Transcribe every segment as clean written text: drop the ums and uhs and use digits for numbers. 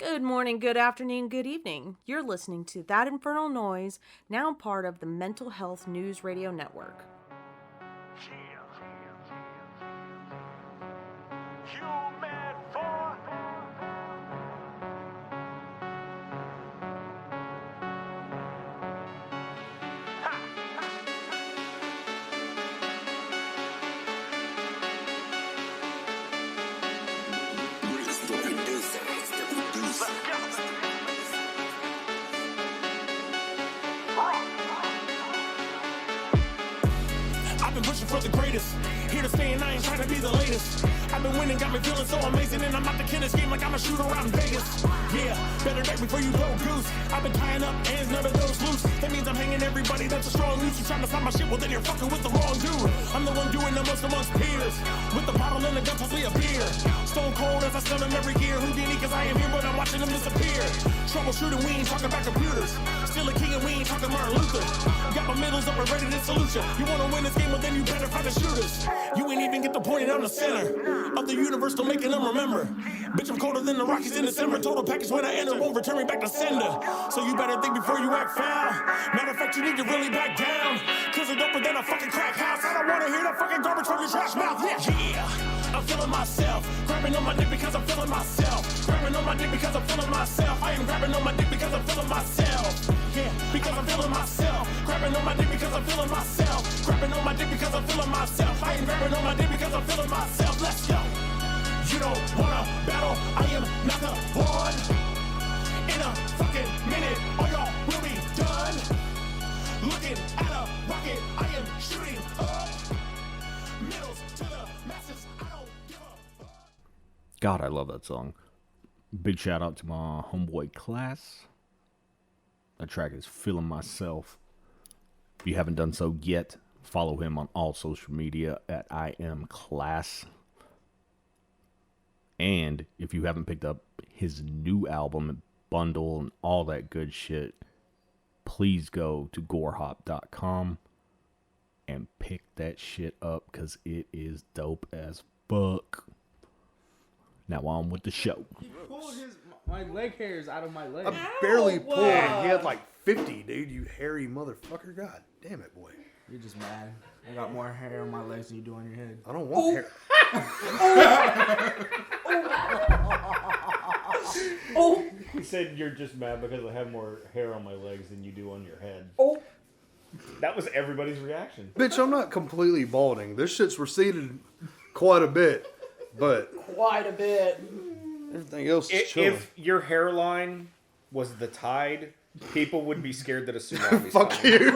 Good morning, good afternoon, good evening. You're listening to That Infernal Noise, now part of the Mental Health News Radio Network. For the greatest, here to stay and I ain't trying to be the latest. I've been winning, got me feeling so amazing, and I'm out the Kenneth game like I'm a shooter out in Vegas. Yeah, better back before you go goose. I've been tying up ends, none of those loose. That means I'm hanging everybody that's a strong loose. You trying to stop my shit, well then you're fucking with the wrong dude. I'm the one doing the most amongst peers. With the bottle and the gun, possibly a beer. Stone cold as I stun them every year. Houdini, cause I am here, but I'm watching them disappear. Troubleshooting, we ain't talking about computers. Still a king and we ain't talking Martin Luther. Got my middles up and ready to salute ya. You wanna win this game, well then you better find the shooters. You ain't even get the point, and I'm the center of the universe, to making them remember. Bitch, I'm colder than the Rockies in December. Total package when I enter, won't return me back to sender. So you better think before you act foul. Matter of fact, you need to really back down. Cause it's doper than a fucking crack house. I don't wanna hear that fucking garbage from your trash mouth. Yeah, I'm feeling myself. Grabbing on my dick because I'm feeling myself. Grabbing on my dick because I'm feeling myself. I am grabbing on my dick because I'm feeling myself. Yeah, because I'm feeling myself. Grabbing on my dick because I'm feeling myself. Grabbing on my dick because I'm feeling myself. I ain't grabbing on my dick because I'm feeling myself. Let's go. You don't wanna battle, I am not the one. In a fucking minute, all y'all will be done. Looking at a rocket, I am shooting up. Middles to the masses, I don't give a fuck. God, I love that song. Big shout out to my homeboy Claas. That track is Feeling Myself. If you haven't done so yet, follow him on all social media at I am Claas. And if you haven't picked up his new album, bundle, and all that good shit, please go to gorehop.com and pick that shit up, because it is dope as fuck. Now on with the show. He pulled my leg hairs out of my leg. I barely pulled. He had like 50, dude. You hairy motherfucker. God damn it, boy. You're just mad. I got more hair on my legs than you do on your head. I don't want hair. Oh! He said you're just mad because I have more hair on my legs than you do on your head. Oh! That was everybody's reaction. Bitch, I'm not completely balding. This shit's receded quite a bit, but... Quite a bit. Everything else is chilling. If your hairline was the tide, people would be scared that a tsunami. Fuck you.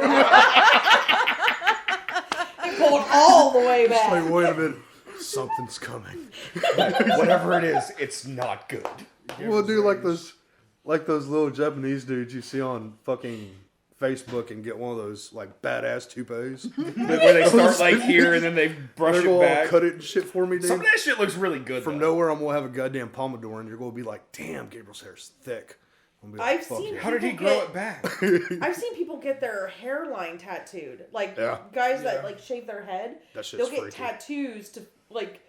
Pulled all the way back. Like, wait a minute. Something's coming. Whatever it is, it's not good. We'll do like those little Japanese dudes you see on fucking Facebook and get one of those like badass toupees. Where they start like here and then they brush They're it gonna back. cut it and shit for me, dude. Some of that shit looks really good. From nowhere, I'm gonna have a goddamn pompadour, and you're gonna be like, "Damn, Gabriel's hair's thick." I'm gonna be like, I've "Fuck seen. yeah." How did he grow it back? I've seen people get their hairline tattooed, like Yeah. guys that like shave their head. That shit's They'll get freaky. tattoos to like.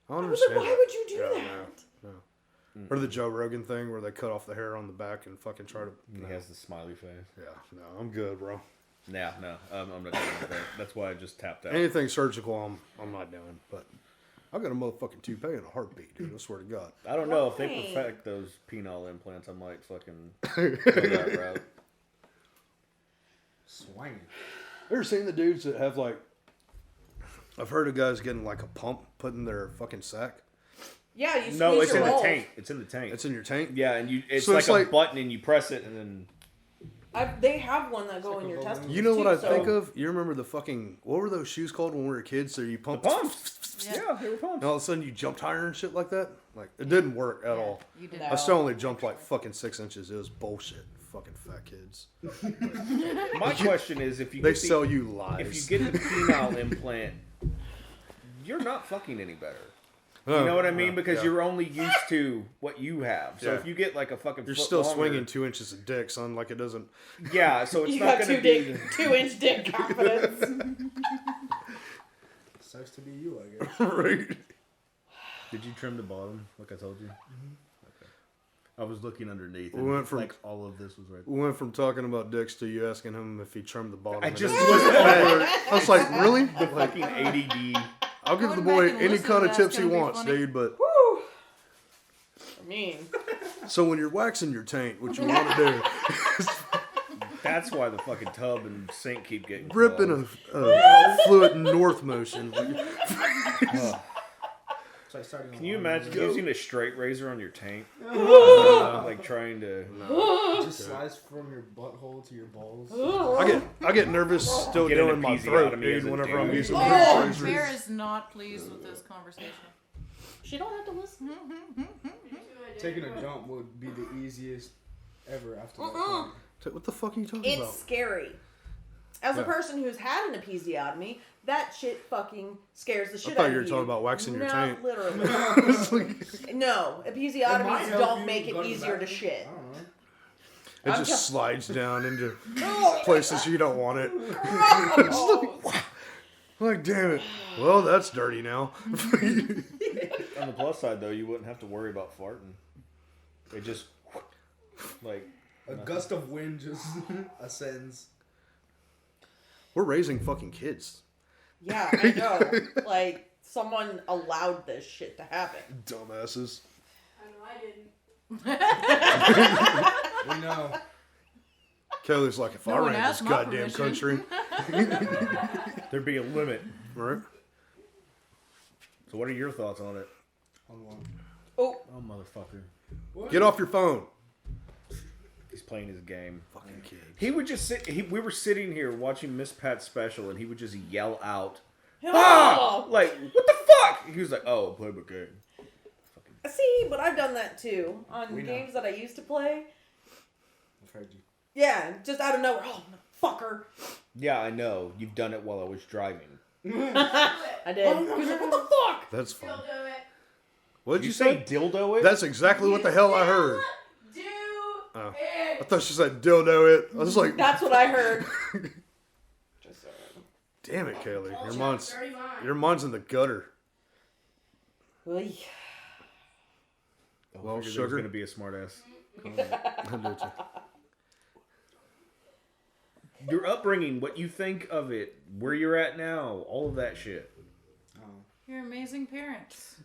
I I was understand. like, why would you do Yeah, that? no. Or the Joe Rogan thing where they cut off the hair on the back and fucking try to. He has the smiley face. Yeah, no, I'm good, bro. Yeah, no, I'm not doing that. That's why I just tapped out. Anything surgical, I'm not doing. But I got a motherfucking toupee in a heartbeat, dude. I swear to God. I don't know if they Why? perfect those penile implants. I might fucking go that route. Swinging. Ever seen the dudes that have like? I've heard of guys getting like a pump put in their fucking sack. Yeah, you squeeze No, it's your in the balls. tank. It's in the tank. It's in your tank. Yeah, and it's So like it's a like- button, and you press it, and then They have one that go in your testicles. You know what I too, think so- of? You remember the fucking what were those shoes called when we were kids? So you pump pumps. Yeah, they were pumps. and all of a sudden you jumped higher and shit like that. Like it didn't work at all. You did I still only jumped like fucking 6 inches. It was bullshit. Fucking fat kids. My question is, if you They get sell you lies. if you get the penile implant, you're not fucking any better. Oh, You know what I mean? yeah, Because yeah. you're only used to what you have. So Yeah. if you get like a fucking You're foot still longer, swinging 2 inches of dick, son. Like it doesn't. Yeah, so it's You not got going to be. 2-inch dick confidence. Sucks to be you, I guess. Right. Did you trim the bottom like I told you? Okay. I was looking underneath. We went from all of this was right. We went from talking about dicks to you asking him if he trimmed the bottom. I just I was like, really? the fucking ADD. I'll give the Going boy back and any listening, kind of that's tips he gonna be wants, funny. dude. But I mean, so when you're waxing your taint, what you want to do is That's why the fucking tub and sink keep getting rip in clogged. a fluid north motion. So I started Can you imagine using a straight razor on your tank? Like trying to. It just slides from your butthole to your balls. I get nervous still Get an doing my throat, episiotomy dude. as a Whenever I'm dude. using Oh, razors. Bear is not pleased with this conversation. she don't have to listen. Taking a jump would be the easiest ever after that point. What the fuck are you talking It's about? scary. As a Yeah. person who's had an episiotomy, that shit fucking scares the shit thought out of you you. were talking about waxing your taint. Literally. It's like- No, It might episiotomies help don't you make it go to easier to the shit. I don't know. It I'm just just- slides down into places you don't want it. Like, damn it. Well, that's dirty now. On the plus side, though, you wouldn't have to worry about farting. It just like A gust of wind just ascends. We're raising fucking kids. Yeah, I know. Like, someone allowed this shit to happen. Dumbasses. We know. Kelly's like, if No I one ran this asked my goddamn permission. country. there'd be a limit. Right? So, what are your thoughts on it? On one. Oh, Oh, motherfucker! Get off your phone. He's playing his game. Fucking kids. He would just sit. We were sitting here watching Miss Pat's special, and he would just yell out, oh. "Like, what the fuck?" He was like, "Oh, play my game." See, but I've done that too on We know. games that I used to play. I've heard you. Yeah, just out of nowhere. Oh, fucker. Yeah, I know. You've done it while I was driving. I did. I was like, what the fuck? That's fun. Still do it. What'd Did you you say say? dildo it? That's exactly what the hell I heard. Do Oh. it. I thought she said dildo it. I was like, That's what I heard. Just saying. damn it, Kaylee. Your Bullshit, mind's, dirty mind. your mind's in the gutter. Oy. Well, There's sugar. going to be a smartass. I do too. Your upbringing, what you think of it, where you're at now, all of that shit. You're amazing parents.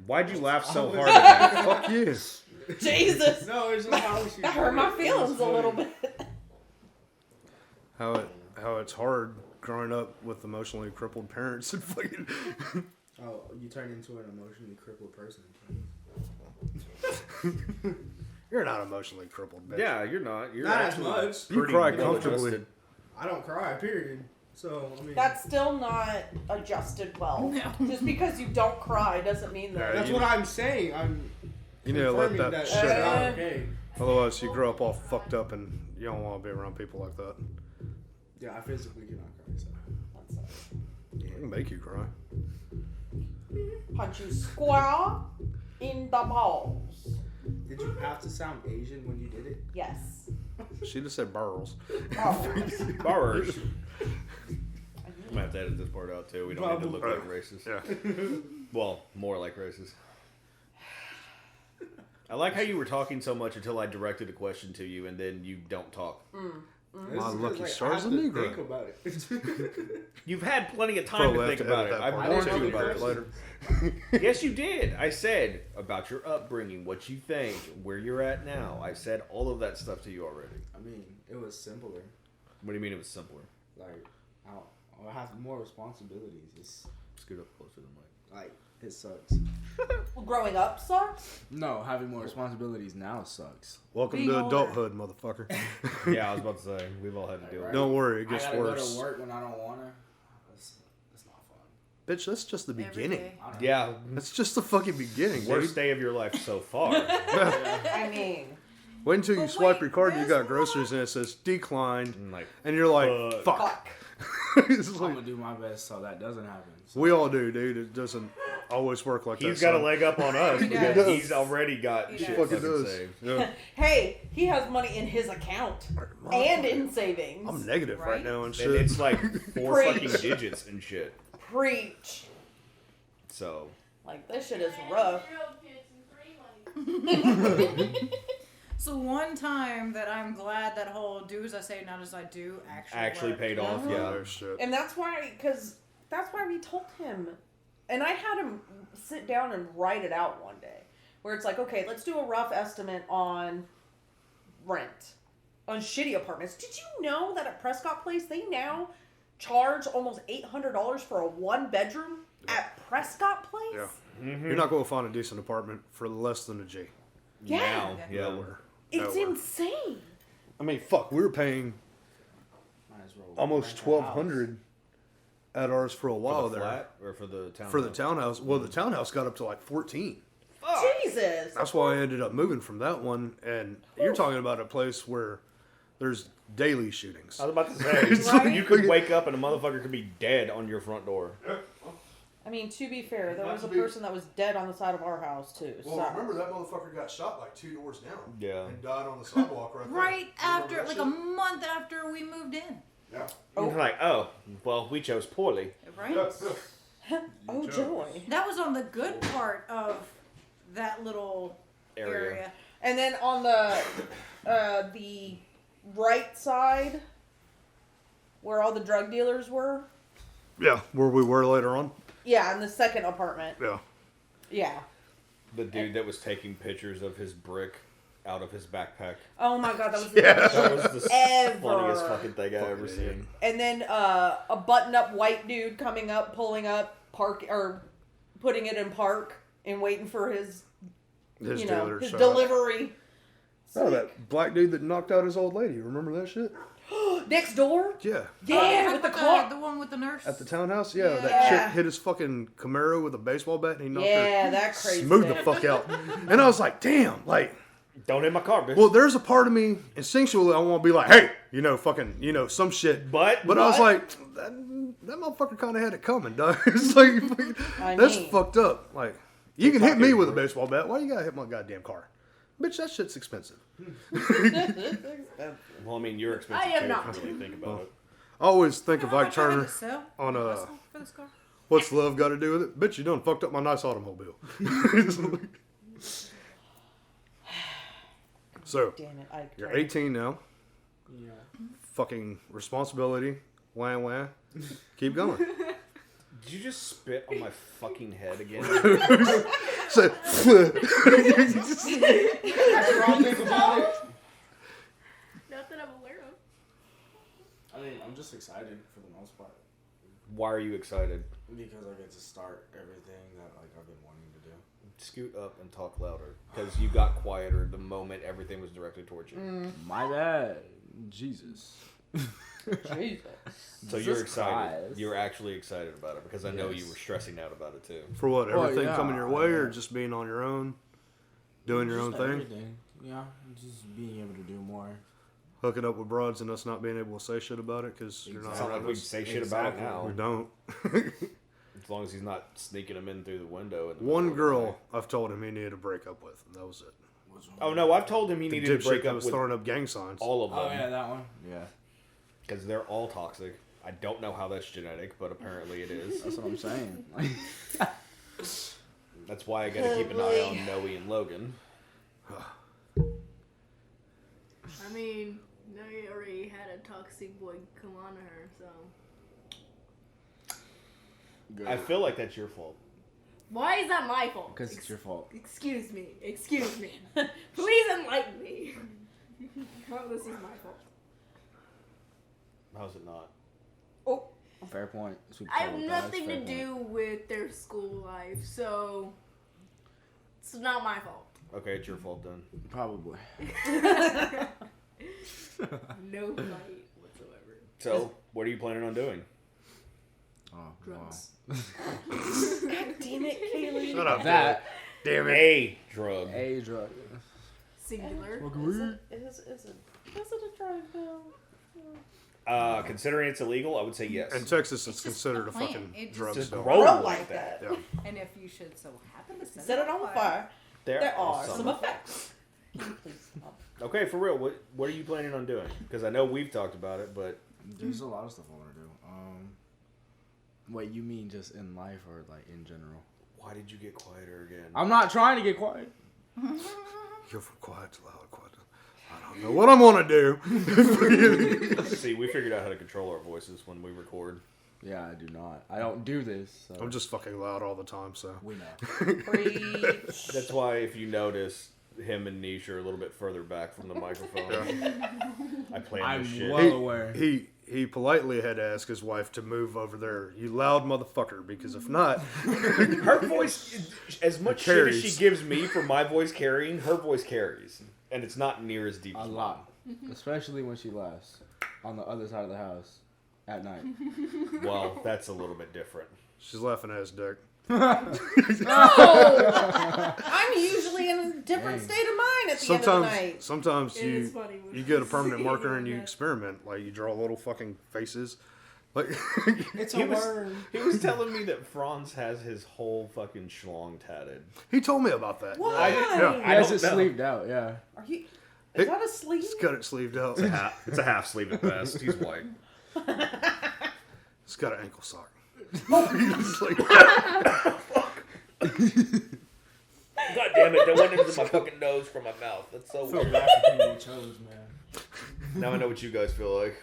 Why'd you laugh so hard at that? Fuck yes. Jesus. No, it's just how she That hurt my put it. It feelings was a little funny. bit. How it's hard growing up with emotionally crippled parents and fucking. Oh, you turn into an emotionally crippled person. You're not emotionally crippled, bitch. Yeah, you're not. You're Not as actually much. You pretty cry well comfortably. adjusted. I don't cry, period. So, I mean, That's still not adjusted well. No. Just because you don't cry doesn't mean that. that's what I'm saying. I'm You need to let confirming that that shit shit out. okay. Otherwise, you grow up all fucked up and you don't want to be around people like that. Yeah, I physically cannot cry. So. I can make you cry. Punch you square in the balls. Did you have to sound Asian when you did it? Yes. She just said burls. Oh. Borrowers. I'm gonna have to edit this part out too. We don't need to look like racist. Yeah. Well, more like racist. I like how you were talking so much until I directed a question to you, and then you don't talk. This My is lucky like, stars I a have to Negro. think about it. You've had plenty of time Probably to have think to about edit it. that I part warned out. you about later. it. Yes, you did. I said about your upbringing, what you think, where you're at now. I said all of that stuff to you already. I mean, it was simpler. What do you mean it was simpler? Like, I have more responsibilities. It's Scoot up closer to the mic. like, it sucks. Growing up sucks. No, having more responsibilities now sucks. Welcome Being to older. adulthood, motherfucker. Yeah, I was about to say we've all had to deal with it. Don't worry, it I gets gotta worse. go to work when I don't wanna. That's not fun. Bitch, that's just the Every beginning. day. I don't know. Yeah, That's just the fucking beginning, worst dude. day of your life so far. I mean, Wait until you But swipe wait, your card and you there's got groceries and it says declined, And like, and you're like, fuck. fuck. It's I'm like, gonna do my best so that doesn't happen. So. we all do, dude. It doesn't always work like that. he's got a son. leg up on us He because does. he's already got He shit does. Fucking fucking does. saved. Yeah. Hey, he has money in his account and in savings. I'm negative right, Right? now and And shit. it's like 4 Preach. fucking digits and shit. Preach. So Like, this shit is rough. 3-year-old kids and free money. So one time that I'm glad that whole do as I say, not as I do actually worked. paid off. Yeah. Oh, shit. And that's why we told him, and I had him sit down and write it out one day, where it's like, okay, let's do a rough estimate on rent on shitty apartments. Did you know that at Prescott Place they now charge almost $800 for a 1-bedroom at Prescott Place? Yeah. You're not going to find a decent apartment for less than a G. Yeah. Now, yeah. Nowhere. It's Nowhere. insane. I mean, fuck, we were paying Might as well almost rent a house. $1,200 at ours for a while For the there. flat or for the townhouse? For the townhouse. Well, the townhouse got up to like 14. Jesus. That's why I ended up moving from that one. And you're talking about a place where there's daily shootings. I was about to say, Right? you could wake up and a motherfucker could be dead on your front door. I mean, to be fair, there was a Not to be- person that was dead on the side of our house too. Well, so. remember that motherfucker got shot like 2 doors down. Yeah. And died on the sidewalk right there. Right You remember after, that like shit? a month after we moved in. Yeah. Oh. You're like, oh, well, we chose poorly. Right? Oh joy! That was on the good part of that little area. And then on the right side, where all the drug dealers were. Yeah, where we were later on. Yeah, in the second apartment. Yeah. Yeah. The dude that was taking pictures of his brick out of his backpack. Oh my god, that was the That was the Ever. funniest fucking thing I ever idiot. seen. And then a button-up white dude coming up, pulling up, putting it in park and waiting for his His his dealer shot. delivery. Oh, that black dude that knocked out his old lady. Remember that shit? Next door? Yeah. Yeah, with the car. The one with the nurse. At the townhouse? Yeah, that Yeah. chick hit his fucking Camaro with a baseball bat and he knocked Yeah, her that crazy. smooth the bitch. fuck out. And I was like, damn, like, Don't hit my car, bitch. well, there's a part of me, instinctually, I want to be like, hey, fucking, some shit. But I was like, that motherfucker kind of had it coming, dog. It's like, I that's mean- fucked up. Like, you can hit me with a baseball bat. Why you gotta hit my goddamn car? Bitch, that shit's expensive. Well, I mean, you're expensive I am too, not. if you really think about it. I always think of How Ike much I had Turner to sell on for this car? What's Love Got to Do with It? Bitch, you done fucked up my nice automobile. So, Damn it, Ike. you're 18 now. Yeah. Fucking responsibility. Wah wah. Keep going. Did you just spit on my fucking head again? So, Not that I'm aware of. I mean, I'm just excited for the most part Why are you excited? because I get to start everything that I've been wanting to do. Scoot up and talk louder, because you got quieter the moment everything was directed towards you. My bad. Jesus. Jesus. So Jesus you're excited. Christ. You're actually just about it, because I know you Yes. were stressing out about it too. for what? Well, Everything yeah, coming your way or yeah. just being on your own? Doing your own Just thing? everything. Yeah, just being able to do more. Hooking up with broads and us not being able to say shit about it because you're not It's not like around we us. say shit about it Exactly. We now. don't. As long as he's not sneaking them in through the window. in the One middle of the girl night. I've told him he needed to break up with, and that was it. Oh no, I've told him he The needed to dipshit break that up was with throwing up gang signs. all of them. Oh yeah, that one. Yeah, Because they're all toxic. I don't know how that's genetic, but apparently it is. that's what I'm saying. That's why I gotta keep an eye on Noe and Logan. I mean, Noe already had a toxic boy come on to her, so. Good. I feel like that's your fault. Why is that my fault? Because it's your fault. Excuse me. Excuse me. Please enlighten me. How this is my fault. How's it not? Fair point. Sweet I have potato, nothing fair to point. do with their school life, so it's not my fault. Okay, it's your fault then. Probably. No fight whatsoever. So, what are you planning on doing? Oh, Drugs. God damn it, Kaylee. Shut up, That damn it. A drug. a drug. Singular. Is it a drug though? Considering it's illegal, I would say yes. In Texas, it's It's just considered a a plant. fucking It just- drug Just store. grow Grow like like that. that. Yeah. And if you should so happen to Set it on fire. There are awesome. some effects. Please. Okay, for real, what are you planning on doing? Because I know we've talked about it, but There's a lot of stuff I want to do. Wait, you mean just in life or like in general? why did you get quieter again? I'm not trying to get quiet. You're from quiet to loud, quiet to... I don't know what I'm gonna do. See, we figured out how to control our voices when we record. Yeah, I do not. I don't do this. So. I'm just fucking loud all the time, so... We know. Preach. That's why, if you notice, him and Neish are a little bit further back from the microphone. I planned this shit. well aware. He politely had to ask his wife to move over there, you loud motherfucker, because if not... Her voice, as much shit as she gives me for my voice carrying, her voice carries. And it's not near as deep as A lot. Especially when she laughs on the other side of the house at night. Well, that's a little bit different. She's laughing at his dick. No! I'm usually in a different state of mind at the end of the night. Sometimes It is funny when you get a she's permanent saying marker and you that. experiment. Like, you draw little fucking faces. Like, It's He a was, word. he was telling me that Franz has his whole fucking schlong tatted. he told me about that. Why? Yeah. He has don't it know. sleeved out, yeah. Are you? Is that a sleeve? He's got it sleeved out. It's a half sleeve at best. He's white. He's got an ankle sock. God damn it, that went into my fucking nose from my mouth. That's so I feel weird. bad for people who chose, man. Now I know what you guys feel like.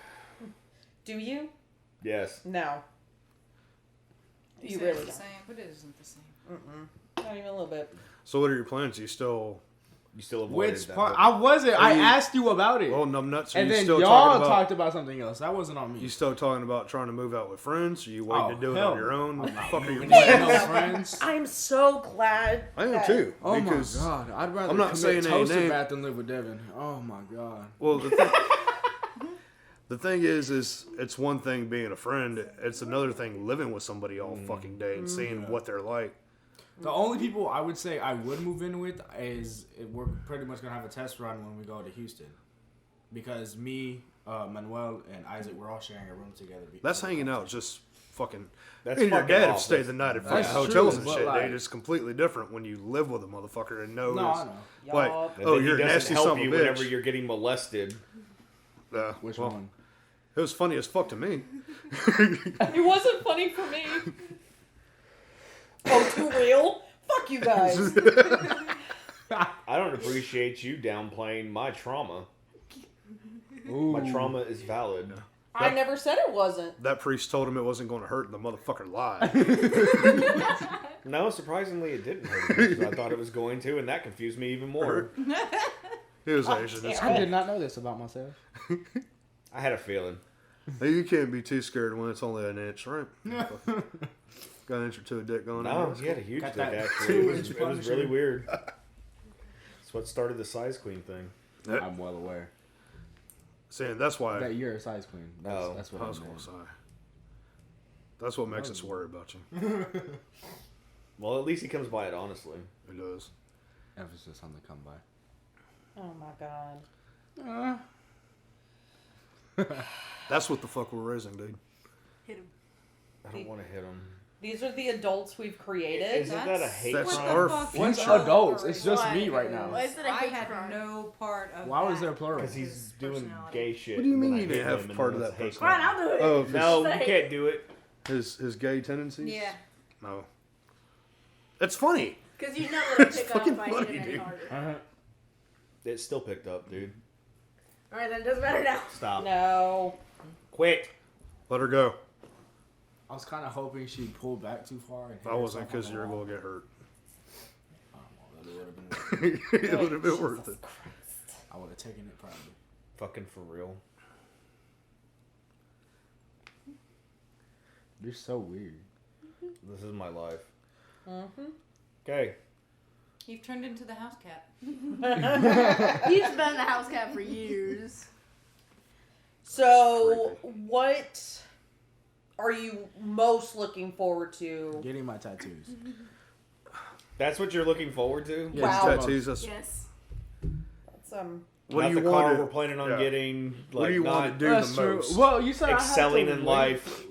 Do you? Yes. No. You say really it's the don't. same, but it isn't the same. Not even a little bit. So what are your plans? You still... You still avoided Which that. part? but- I wasn't. I you- asked you about it. Well, numbnuts. Are and you then still y'all talking about... talked about something else. That wasn't on me. You still talking about trying to move out with friends? Or you waiting to do it hell on your no. own? What the fuck are you Moving doing? in with no friends. I'm so glad. I am that- too. Oh because, my god! I'd rather I'm not commit saying any toaster name. bath than live with Devin. Oh my god! Well, the thing is it's one thing being a friend. It's another thing living with somebody all fucking day and seeing what they're like. The only people I would say I would move in with is we're pretty much gonna have a test run when we go to Houston, because me, Manuel, and Isaac we're all sharing a room together. That's hanging out. Just fucking. That's Me and your fucking dad have awful. stayed the night at fucking That's hotels true, and but shit, like- dude. It's completely different when you live with a motherfucker and know. No, it's I know. like, Yup. And oh, then you're he a doesn't nasty help son of a you bitch. whenever you're getting molested. Which well, one? It was funny as fuck to me. It wasn't funny for me. Oh, too real? Fuck you guys. I don't appreciate you downplaying my trauma. Ooh. My trauma is valid. I never said it wasn't. That priest told him it wasn't going to hurt, and the motherfucker lied. No, surprisingly, it didn't hurt me because I thought it was going to, and that confused me even more. He was Asian. It's I did not know this about myself. I had a feeling. Hey, you can't be too scared when it's only an inch, right? Got an inch or two of dick going on. No, he had a huge Got dick, that actually. It was 2-inch really Punisher. weird. That's what started the size queen thing. I'm well aware Saying that's why that you're a size queen. That's, Oh. that's what I I was meant. going to say. That's what makes us worry about you. Well, at least he comes by it honestly. It does. Emphasis on the come by. Oh my god. That's what the fuck we're raising, dude. Hit him. I don't want to hit him. These are the adults we've created. Isn't that a hate That's crime? our What's future. adults? It's just Why? me right now. Why is it a I hate had crime? no part of Why was that. there plural? Because he's His doing personality. gay shit. What do you mean and you then I didn't hate have him, and part then of it's that hate Fine, crime. I'll do it. Oh, No, Say you it. can't do it. his gay tendencies? Yeah. No. It's funny. Because you know it'll It's pick up fucking if I funny, hit him any dude. harder. It still picked up, dude. Alright, then it doesn't matter now. Stop. No. Quit. Let her go. I was kind of hoping she'd pull back too far. And hit I wasn't herself because on you the were wall. going to get hurt. Oh, well, that would have been. It would have been worth it. I would have taken it probably. Fucking for real. You're so weird. This is my life. Mm-hmm. Okay. You've turned into the house cat. He's been a house cat for years. So, what are you most looking forward to? Getting my tattoos. That's what you're looking forward to? Yeah, Wow. Tattoos. That's, Yes. That's, what Not do you the car want we're planning on yeah. getting. Like, What do you not want to do That's the true. most? Well, you said excelling I had to in wait. life.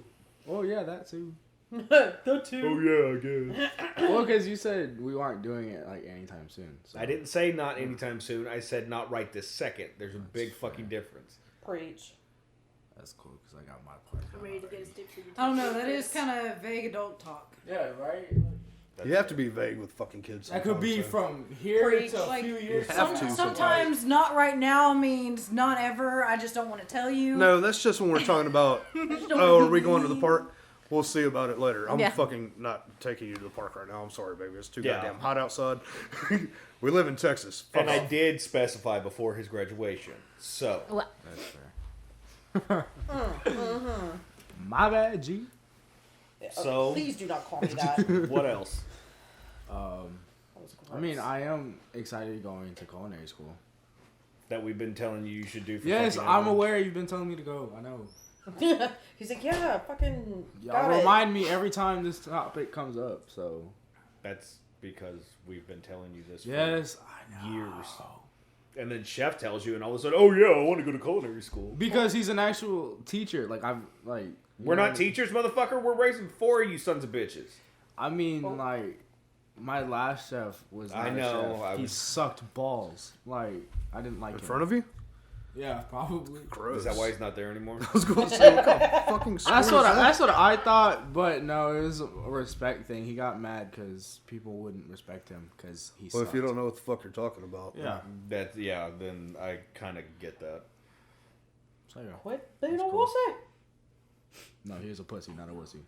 Oh yeah, that too. the two. Oh yeah, I guess. Well, because you said we aren't doing it like anytime soon. So. I didn't say not anytime soon. I said not right this second. There's a big fucking difference. Preach. That's cool because I got my part. I'm ready to get his dick for your I don't know. That tattoos. is kind of vague adult talk. Yeah, right. You have to be vague with fucking kids. That could be from here Preach. to a Like, few years. Sometimes not right now means not ever. I just don't want to tell you. No, that's just when we're talking about. Oh, are we going to the park? We'll see about it later. I'm fucking not taking you to the park right now. I'm sorry, baby. It's too goddamn hot outside. We live in Texas. Fuck And off. I did specify before his graduation. So. That's fair. My bad, G. So. Please do not call me that. What else? I mean, I am excited going to culinary school. That we've been telling you should do for Yes, fucking I'm ever? aware you've been telling me to go. I know. He's like, yeah, fucking. Y'all remind me every time this topic comes up, so. That's because we've been telling you this Yes, for I know. years. And then Chef tells you, and all of a sudden, oh yeah, I want to go to culinary school. Because he's an actual teacher. Like, I'm, like. We're not teachers, motherfucker. We're raising 4 of you sons of bitches. I mean, like, my last chef was not I know, a chef. I He was- sucked balls. Like, I didn't like In him. front of you? Yeah, probably. Gross. Is that why he's not there anymore? I was going to say, what kind of fucking That's school what is that? that's what I thought, but no, it was a respect thing. He got mad because people wouldn't respect him because he. Well, if you sucked. don't know what the fuck you're talking about. Yeah. Then I kind of get that. So, yeah. What? They don't cool. will say. No, he was a pussy, not a wussy.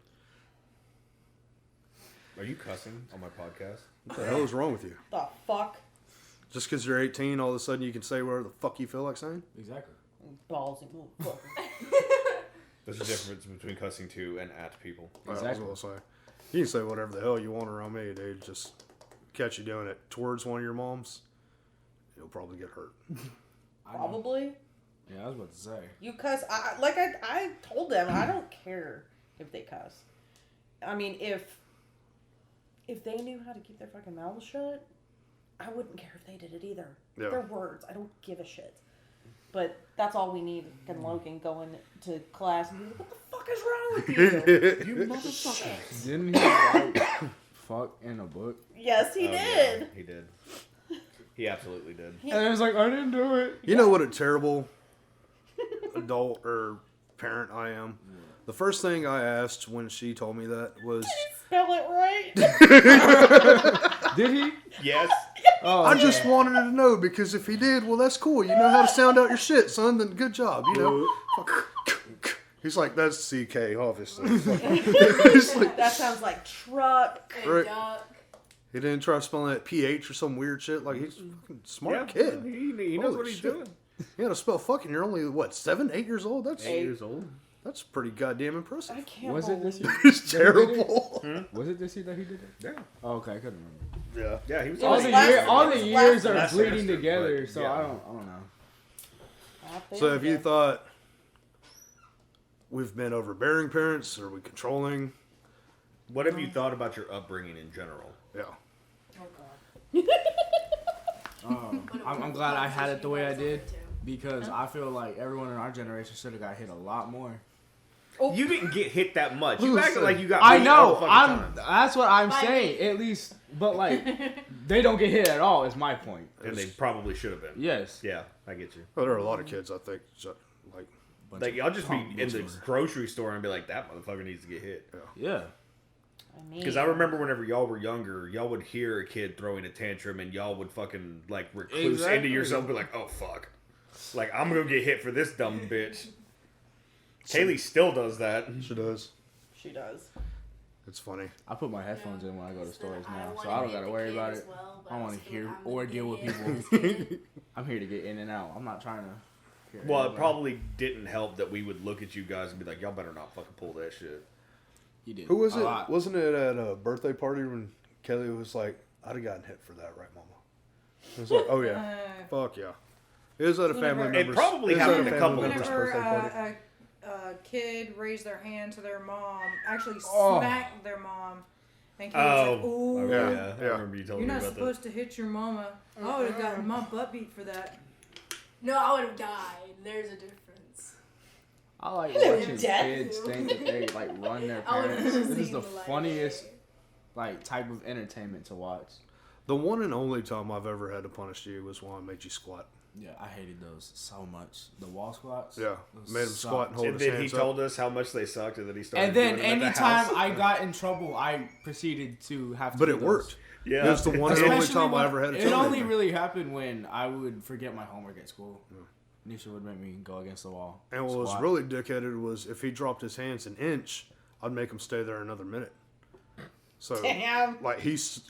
Are you cussing on my podcast? What the hell is wrong with you? The fuck? Just because you're 18, all of a sudden you can say whatever the fuck you feel like saying? Exactly. Ballsy motherfucker. There's a difference between cussing to and at people. Exactly. I was going to say. You can say whatever the hell you want around me, dude. Just catch you doing it towards one of your moms, you'll probably get hurt. Probably. Yeah, I was about to say. You cuss. I told them I don't care if they cuss. I mean, if they knew how to keep their fucking mouths shut, I wouldn't care if they did it either. Yeah. They're words. I don't give a shit. But that's all we need. And Logan going to class and be like, what the fuck is wrong with you? You motherfucker. Didn't he write fuck in a book? Yes, he did. Yeah, he did. He absolutely did. And I was like, I didn't do it. You know what a terrible adult or parent I am? The first thing I asked when she told me that was... Spell it right. Did he? Yes. Oh, I just wanted to know, because if he did, well, that's cool. You know how to sound out your shit, son. Then good job, you know. He's like, that's CK, obviously. He's like, That sounds like truck. right. He didn't try spelling that PH or some weird shit. Like, he's a fucking smart kid. He knows Holy what he's shit. doing. You know how to spell fucking. You're only, what, 7, 8 years old? That's 8 years old. That's pretty goddamn impressive. I can't Was it this believe year? It's terrible. Was it this year that he did it? Yeah. Oh, okay, I couldn't remember. Yeah. Yeah, he was It All was the last- all it the was years last are last bleeding semester, together, but, so yeah. I don't know. So have you thought we've been overbearing parents? Are we controlling? What have you thought about your upbringing in general? Yeah. I'm glad I had it the way I did because I feel like everyone in our generation should have got hit a lot more. You didn't get hit that much. You acted like you got I beat all know. the fucking time. That's what I'm saying. At least, but like, they don't get hit at all. Is my point. And they probably should have been. Yes. Yeah, I get you. Well, there are a lot of kids, I think, like, Like, I'll just be in the grocery store and be like, that motherfucker needs to get hit. Yeah. Because I remember whenever y'all were younger, y'all would hear a kid throwing a tantrum and y'all would fucking, like, recluse into Exactly. yourself and be like, oh, fuck. Like, I'm going to get hit for this dumb bitch. Kaylee still does that. she does. She does. It's funny. I put my headphones in when I go to stores now, so I don't gotta worry about it. I don't want to hear or deal with people. I'm here to get in and out. I'm not trying to. hear Well, it everybody. probably didn't help that we would look at you guys and be like, y'all better not fucking pull that shit. You did. Who was a it? lot. Wasn't it at a birthday party when Kelly was like, I'd have gotten hit for that, right, Mama? It was like, oh, yeah. Fuck yeah. It was at a family member's. It probably was at happened a family couple member's times. Whenever birthday party. a kid raised their hand to their mom, actually Oh. smacked their mom, and kid Oh, was like, "Ooh, yeah. I Yeah. remember you telling you're me not about that. supposed to hit your mama." I would have gotten my butt beat for that. No, I would have died. There's a difference. I like Hello, watching Dad. kids think that they like run their I would've parents. This is seen the the light. funniest like type of entertainment to watch. The one and only time I've ever had to punish you was when I made you squat. Yeah, I hated those so much. The wall squats. Yeah, made him squat and hold and his then hands he told us how much they sucked, and then he started. And then doing them at the anytime house. I got in trouble, I proceeded to have to. But do it those. worked. Yeah, it was the one and only Especially time I when- ever had to. It tell only anything. really happened when I would forget my homework at school. Nisha would make me go against the wall. And what was squat. really dickheaded was if he dropped his hands an inch, I'd make him stay there another minute. So, Damn. like,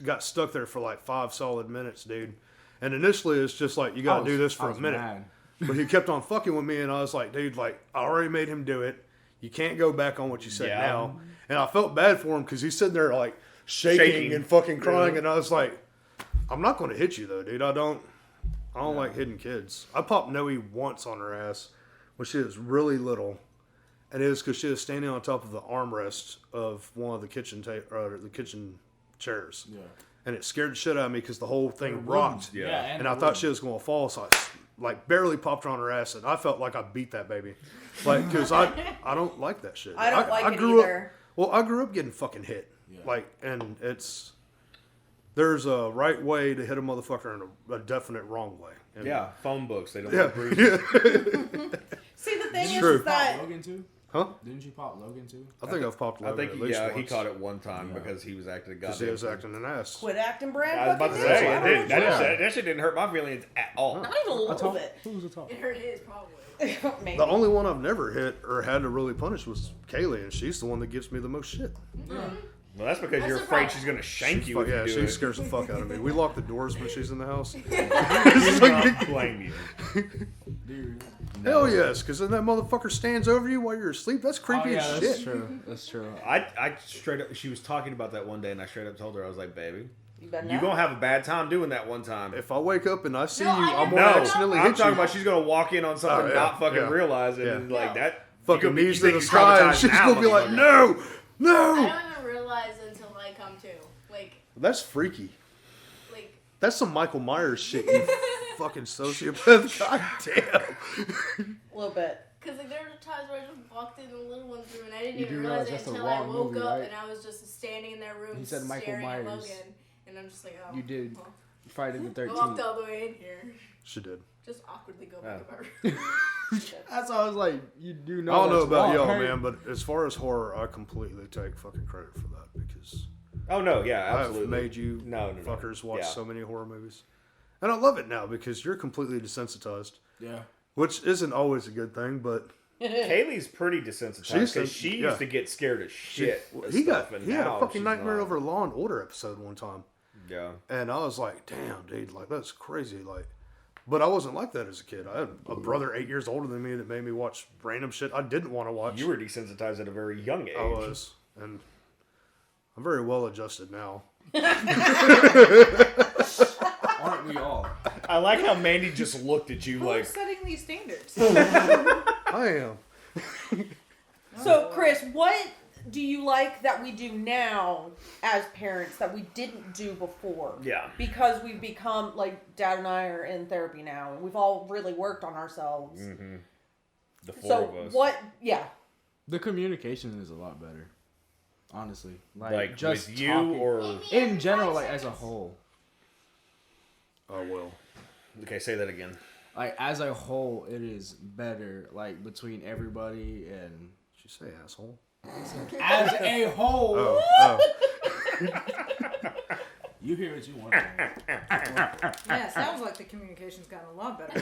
got stuck there for like 5 solid minutes, dude. And initially, it's just like, you got to do this for a minute. Mad. But he kept on fucking with me, and I was like, dude, like, I already made him do it. You can't go back on what you said now. And I felt bad for him because he's sitting there, like, shaking and fucking crying. And I was like, I'm not going to hit you, though, dude. I don't like hitting kids. I popped Noe once on her ass when she was really little. And it was because she was standing on top of the armrest of one of the kitchen chairs. Yeah. And it scared the shit out of me because the whole thing rocked. Yeah. And I thought she was going to fall, so I like barely popped her on her ass, and I felt like I beat that baby. Like, because I don't like that shit. I don't like it grew either. I grew up getting fucking hit. Yeah. Like, and there's a right way to hit a motherfucker and a definite wrong way. And phone books, they don't bruise. See, the thing True. is that... Logan too? Huh? Didn't you pop Logan too? I think I've popped Logan at least once. he caught it one time because he was acting because he was acting an ass. Quit acting Brad. I was about to say, that shit didn't hurt my feelings at all. Not even a little bit. Who was the top? It hurt his probably. Maybe. The only one I've never hit or had to really punish was Kaylee, and she's the one that gives me the most shit. Well, that's because you're afraid she's going to shank you if you do she it. scares the fuck out of me. We lock the doors when she's in the house. I blame you. Hell yes, because then that motherfucker stands over you while you're asleep. That's creepy as shit. That's true. That's true. I straight up, she was talking about that one day, and I straight up told her, I was like, baby, you're going to have a bad time doing that one time. If I wake up and I see you, I'm I'm going to accidentally hit I'm you. talking about she's going to walk in on something not fucking realize it, and like that. Fucking knees to the sky, and she's going to be like, no. I don't even realize until I come to. Like, that's freaky. Like, that's some Michael Myers shit, you fucking sociopath. God damn. A little bit. Because like, there were times where I just walked in the little one's room and I didn't even realize it until I woke up and I was just standing in their room staring at Logan. And I'm just like, oh. You did Friday the 13th. I walked all the way in here. She did. Just awkwardly go back to my room. That's why I was like, you do know. I don't know about wrong, y'all, right? man, but as far as horror, I completely take fucking credit for that because oh no, yeah, absolutely. I've made you fuckers watch so many horror movies, and I love it now because you're completely desensitized. Yeah, which isn't always a good thing, but Kaylee's pretty desensitized because she used to get scared of shit. He had a fucking nightmare over a Law and Order episode one time. Yeah, and I was like, damn, dude, like that's crazy, like. But I wasn't like that as a kid. I had a brother 8 years older than me that made me watch random shit I didn't want to watch. You were desensitized at a very young age. I was. And I'm very well adjusted now. Aren't we all? I like how Mandy just looked at you like... Who's setting these standards? I am. So, Chris, what do you like that we do now as parents that we didn't do before? Yeah. Because we've become, like, Dad and I are in therapy now, and we've all really worked on ourselves. Mm-hmm. The four of us. The communication is a lot better. Honestly. Like just with you talking, or... in general, like, as a whole. Oh, well. Okay, say that again. Like, as a whole, it is better, like, between everybody and... Did you say asshole? As a whole. Oh. You hear what you want. Yeah, sounds like the communication's gotten a lot better.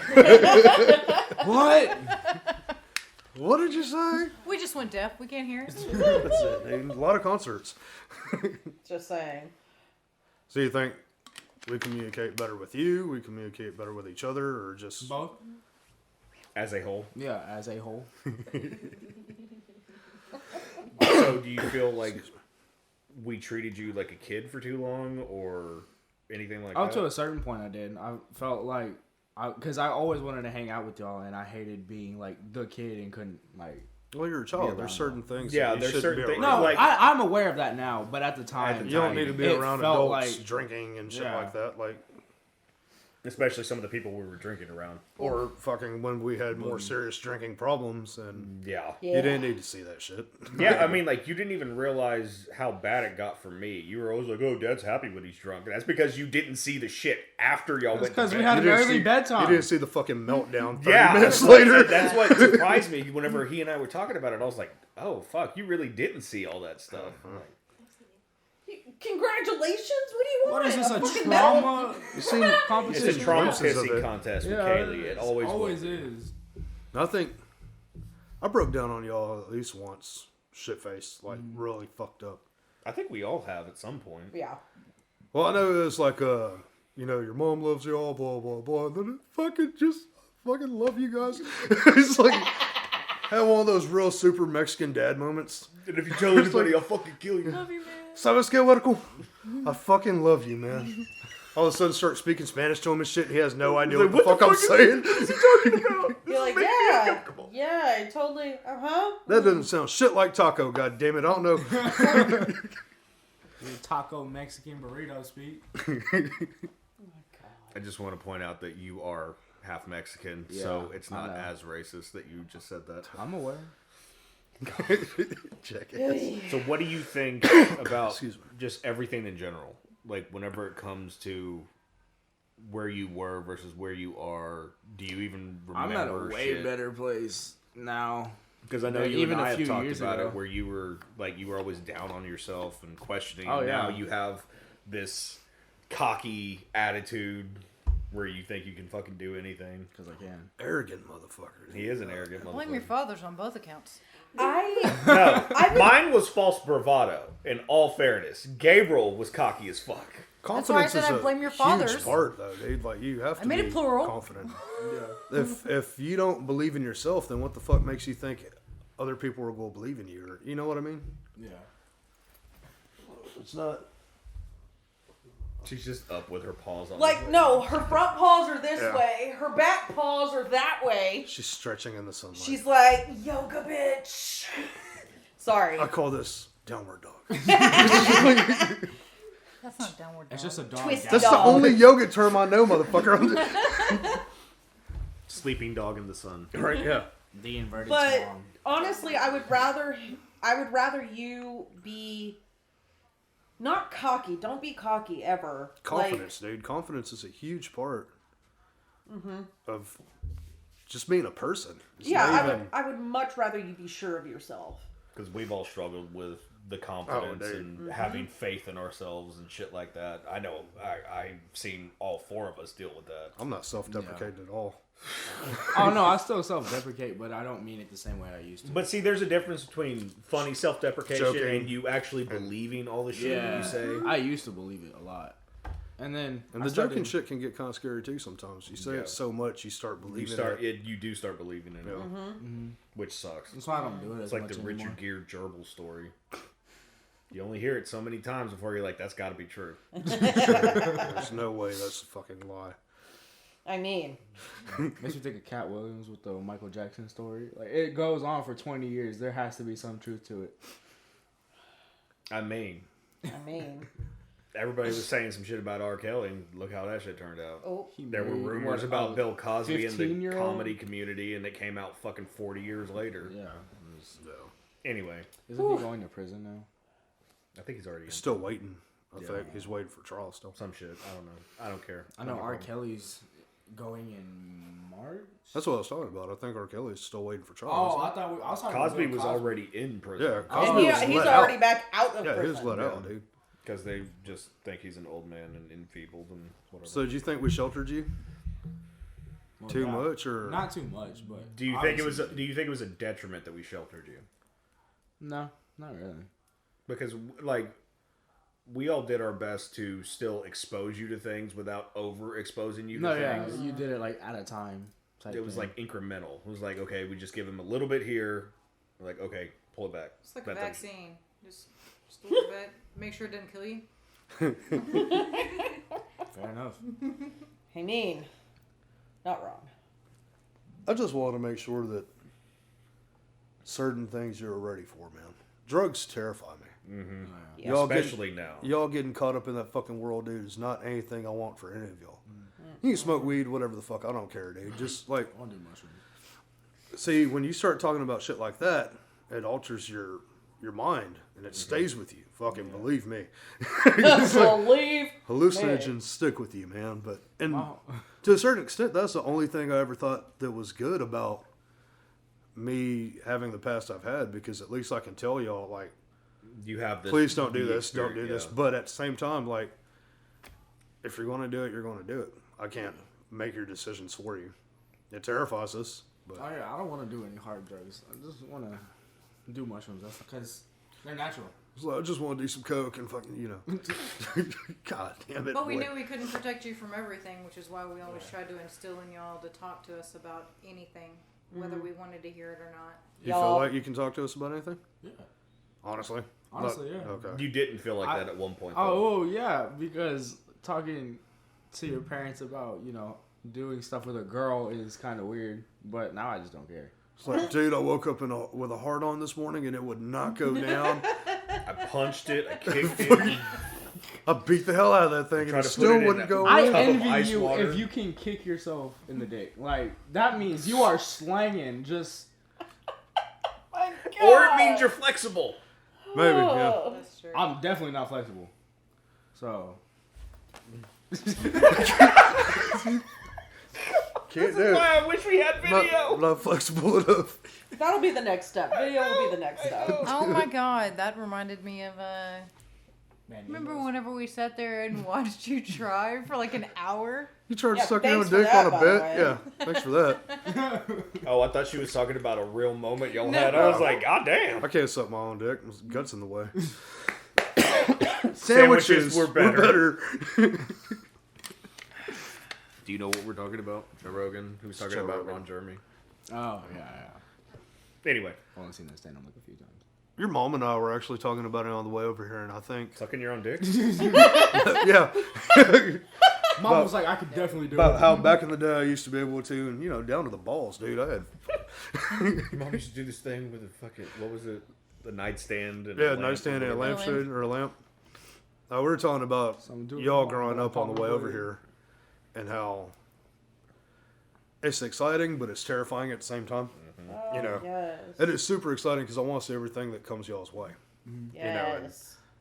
What? What did you say? We just went deaf. We can't hear. That's it, dude. A lot of concerts. Just saying. So you think we communicate better with you? We communicate better with each other, or just both? As a whole. Yeah, as a whole. So do you feel like we treated you like a kid for too long, or anything like that? Up to a certain point, I did. I felt like, because I always wanted to hang out with y'all, and I hated being like the kid and couldn't like. Well, you're a child. There's certain things. Yeah, that you there's certain be things. around. No, like, I'm aware of that now, but at the time, you don't need to be it around felt adults like, drinking and shit like that. Like, Especially some of the people we were drinking around. Or fucking when we had more serious drinking problems, and you Yeah. didn't need to see that shit. Yeah, I mean, like, you didn't even realize how bad it got for me. You were always like, oh, Dad's happy when he's drunk. And that's because you didn't see the shit after y'all went to because bed. we had an early bedtime. You didn't see the fucking meltdown 30 Yeah, minutes later. That's what surprised me. Whenever he and I were talking about it, I was like, oh, fuck, you really didn't see all that stuff. Congratulations! What do you want? What is this, a fucking trauma You seen competition? It's a trauma glimpses of pissing it. contest with Yeah, Kaylee. It always always will. is. I think I broke down on y'all at least once, shit faced, like really fucked up. I think we all have at some point. Yeah. Well, I know it was like, you know, your mom loves you all, blah blah blah. And then it fucking love you guys. It's like had one of those real super Mexican dad moments. And if you tell anybody, I'll fucking kill you. Love you, man. ¿Sabes qué, Huerco? I fucking love you, man. All of a sudden start speaking Spanish to him and shit. And he has no idea what the fuck I'm saying. You're like, yeah. Yeah, I totally. That doesn't sound shit like taco, god damn it. I don't know. Taco Mexican burrito speak. I just want to point out that you are half Mexican, Yeah, so it's I not know. as racist that you just said that. I'm aware. Jackass. So what do you think about Excuse me. just everything in general? Like, whenever it comes to where you were versus where you are, do you even remember I'm at a way shit? better place now. Because I know Like, you even and a I have few talked years about ago. it, where you were always down on yourself and questioning. Oh, And now yeah. you have this cocky attitude where you think you can fucking do anything. Because I can. Arrogant motherfucker. He is an arrogant motherfucker. Blame your fathers on both accounts. No, mine was false bravado. In all fairness, Gabriel was cocky as fuck. Confidence That's why I said is I blame a your huge fathers. part, though, dude. Like, you have to I made be it plural. confident. If you don't believe in yourself, then what the fuck makes you think other people are going to believe in you? Or, you know what I mean? Yeah. It's not. She's just up with her paws on. Like, no, her front paws are this Yeah. way, her back paws are that way. She's stretching in the sunlight. She's like, yoga bitch. Sorry. I call this downward dog. That's not downward dog. It's just a dog. Twist That's dog. the only yoga term I know, motherfucker. Sleeping dog in the sun. Right? Yeah. The inverted But song. honestly, I would rather you be not cocky. Don't be cocky ever. Confidence, dude. Confidence is a huge part of just being a person. It's Yeah, not I even- would. I would much rather you be sure of yourself. Because we've all struggled with the confidence dude. and having faith in ourselves and shit like that. I know I've seen all four of us deal with that. I'm not self-deprecating at all. Oh no, I still self-deprecate, but I don't mean it the same way I used to. But see, there's a difference between funny self-deprecation Joking. and you actually believing all the shit that you say. I used to believe it a lot, and then And I the started- joking shit can get kind of scary too sometimes. You say Yeah. it so much, you start believing You do start believing in it, which sucks. That's why I don't do it. It's as like much the anymore. Richard Gere gerbil story. You only hear it so many times before you're like, that's got to be true. There's no way that's a fucking lie. I mean, Makes me think of Cat Williams with the Michael Jackson story. Like, it goes on for 20 years. There has to be some truth to it. I mean, everybody was saying some shit about R. Kelly, and look how that shit turned out. oh, There were made, rumors what, about a Bill Cosby in the 15-year-old? comedy community, and it came out fucking 40 years later. Yeah. Anyway, Isn't he going to prison now? I think he's already in Still waiting. I think he's waiting for trial still. some shit. I don't know. I don't care. I know R. Kelly's going in March. That's what I was talking about. I think R. Kelly's still waiting for trial. Oh, isn't I thought I was talking Cosby about was Cosby. already in prison. he? Yeah, and Cosby was he's let already out. back out of Yeah, he prison. was let out, dude. Because they just think he's an old man and enfeebled and whatever. So, do you think we sheltered you Well, too not- much, or Not too much, but do you think it was? Do you think it was a detriment that we sheltered you? No, not really. Because like we all did our best to still expose you to things without overexposing you to No, yeah, things. you did it like at a time. Type It was thing. like incremental. It was like, okay, we just give him a little bit here. We're like, okay, pull it back. It's like a That doesn't- vaccine. Just a little bit. Make sure it didn't kill you. fair enough. I mean, not wrong. I just want to make sure that certain things you're ready for, man. Drugs terrify me. Yeah. Y'all Especially now. Y'all getting caught up in that fucking world, dude, is not anything I want for any of y'all. You can smoke weed, whatever the fuck. I don't care, dude. Just like, I'll do mushrooms. see, when you start talking about shit like that, it alters your mind and it stays with you. Fucking believe me. Believe Hallucinogens stick with you, man. But to a certain extent, that's the only thing I ever thought that was good about me having the past I've had, because at least I can tell y'all, like, you have this. Please don't do this. Don't do this. But at the same time, like, if you're going to do it, you're going to do it. I can't make your decisions for you. It terrifies us. But I don't want to do any hard drugs. I just want to do mushrooms. That's because they're natural. So I just want to do some coke and fucking, you know. God damn it. But we knew we couldn't protect you from everything, which is why we always tried to instill in y'all to talk to us about anything, whether we wanted to hear it or not. You feel like you can talk to us about anything? Yeah. Honestly? Honestly, yeah. Okay. You didn't feel like that at one point. Oh, yeah, because talking to your parents about, you know, doing stuff with a girl is kind of weird, but now I just don't care. It's like, dude, I woke up with a heart on this morning and it would not go down. I punched it, I kicked it. I beat the hell out of that thing and it still wouldn't go I away. envy you if you can kick yourself in the dick. Like, that means you are slanging just... Or it means you're flexible. Maybe, yeah. That's true. I'm definitely not flexible. So... Can't do it. I wish we had video. Not flexible enough. That'll be the next step. Video will be the next step. Oh my god, that reminded me of remember whenever we sat there and watched you try for like an hour? You tried Yeah, to suck your own thanks for dick that, on a by the bit? way. Yeah, thanks for that. Oh, I thought she was talking about a real moment y'all had. I was like, God damn. I can't suck my own dick. My gut's in the way. Sandwiches were better. Do you know what we're talking about? Joe Rogan, who's talking Joe about Rogan. Ron Jeremy. Oh, yeah. Anyway. I've only seen that stand-up like a few times. Your mom and I were actually talking about it on the way over here, and I think... Sucking your own dick? Yeah. Mom was like, I could definitely do about it. how back in the day I used to be able to, and, you know, down to the balls, dude. I had... Your mom used to do this thing with a fucking, what was it? The nightstand? And Yeah, nightstand and a lampshade or a lamp. We were talking about y'all growing up on the way over here, and how it's exciting, but it's terrifying at the same time. Oh, You know, yes. it is super exciting because I want to see everything that comes y'all's way. Yes. You know, and I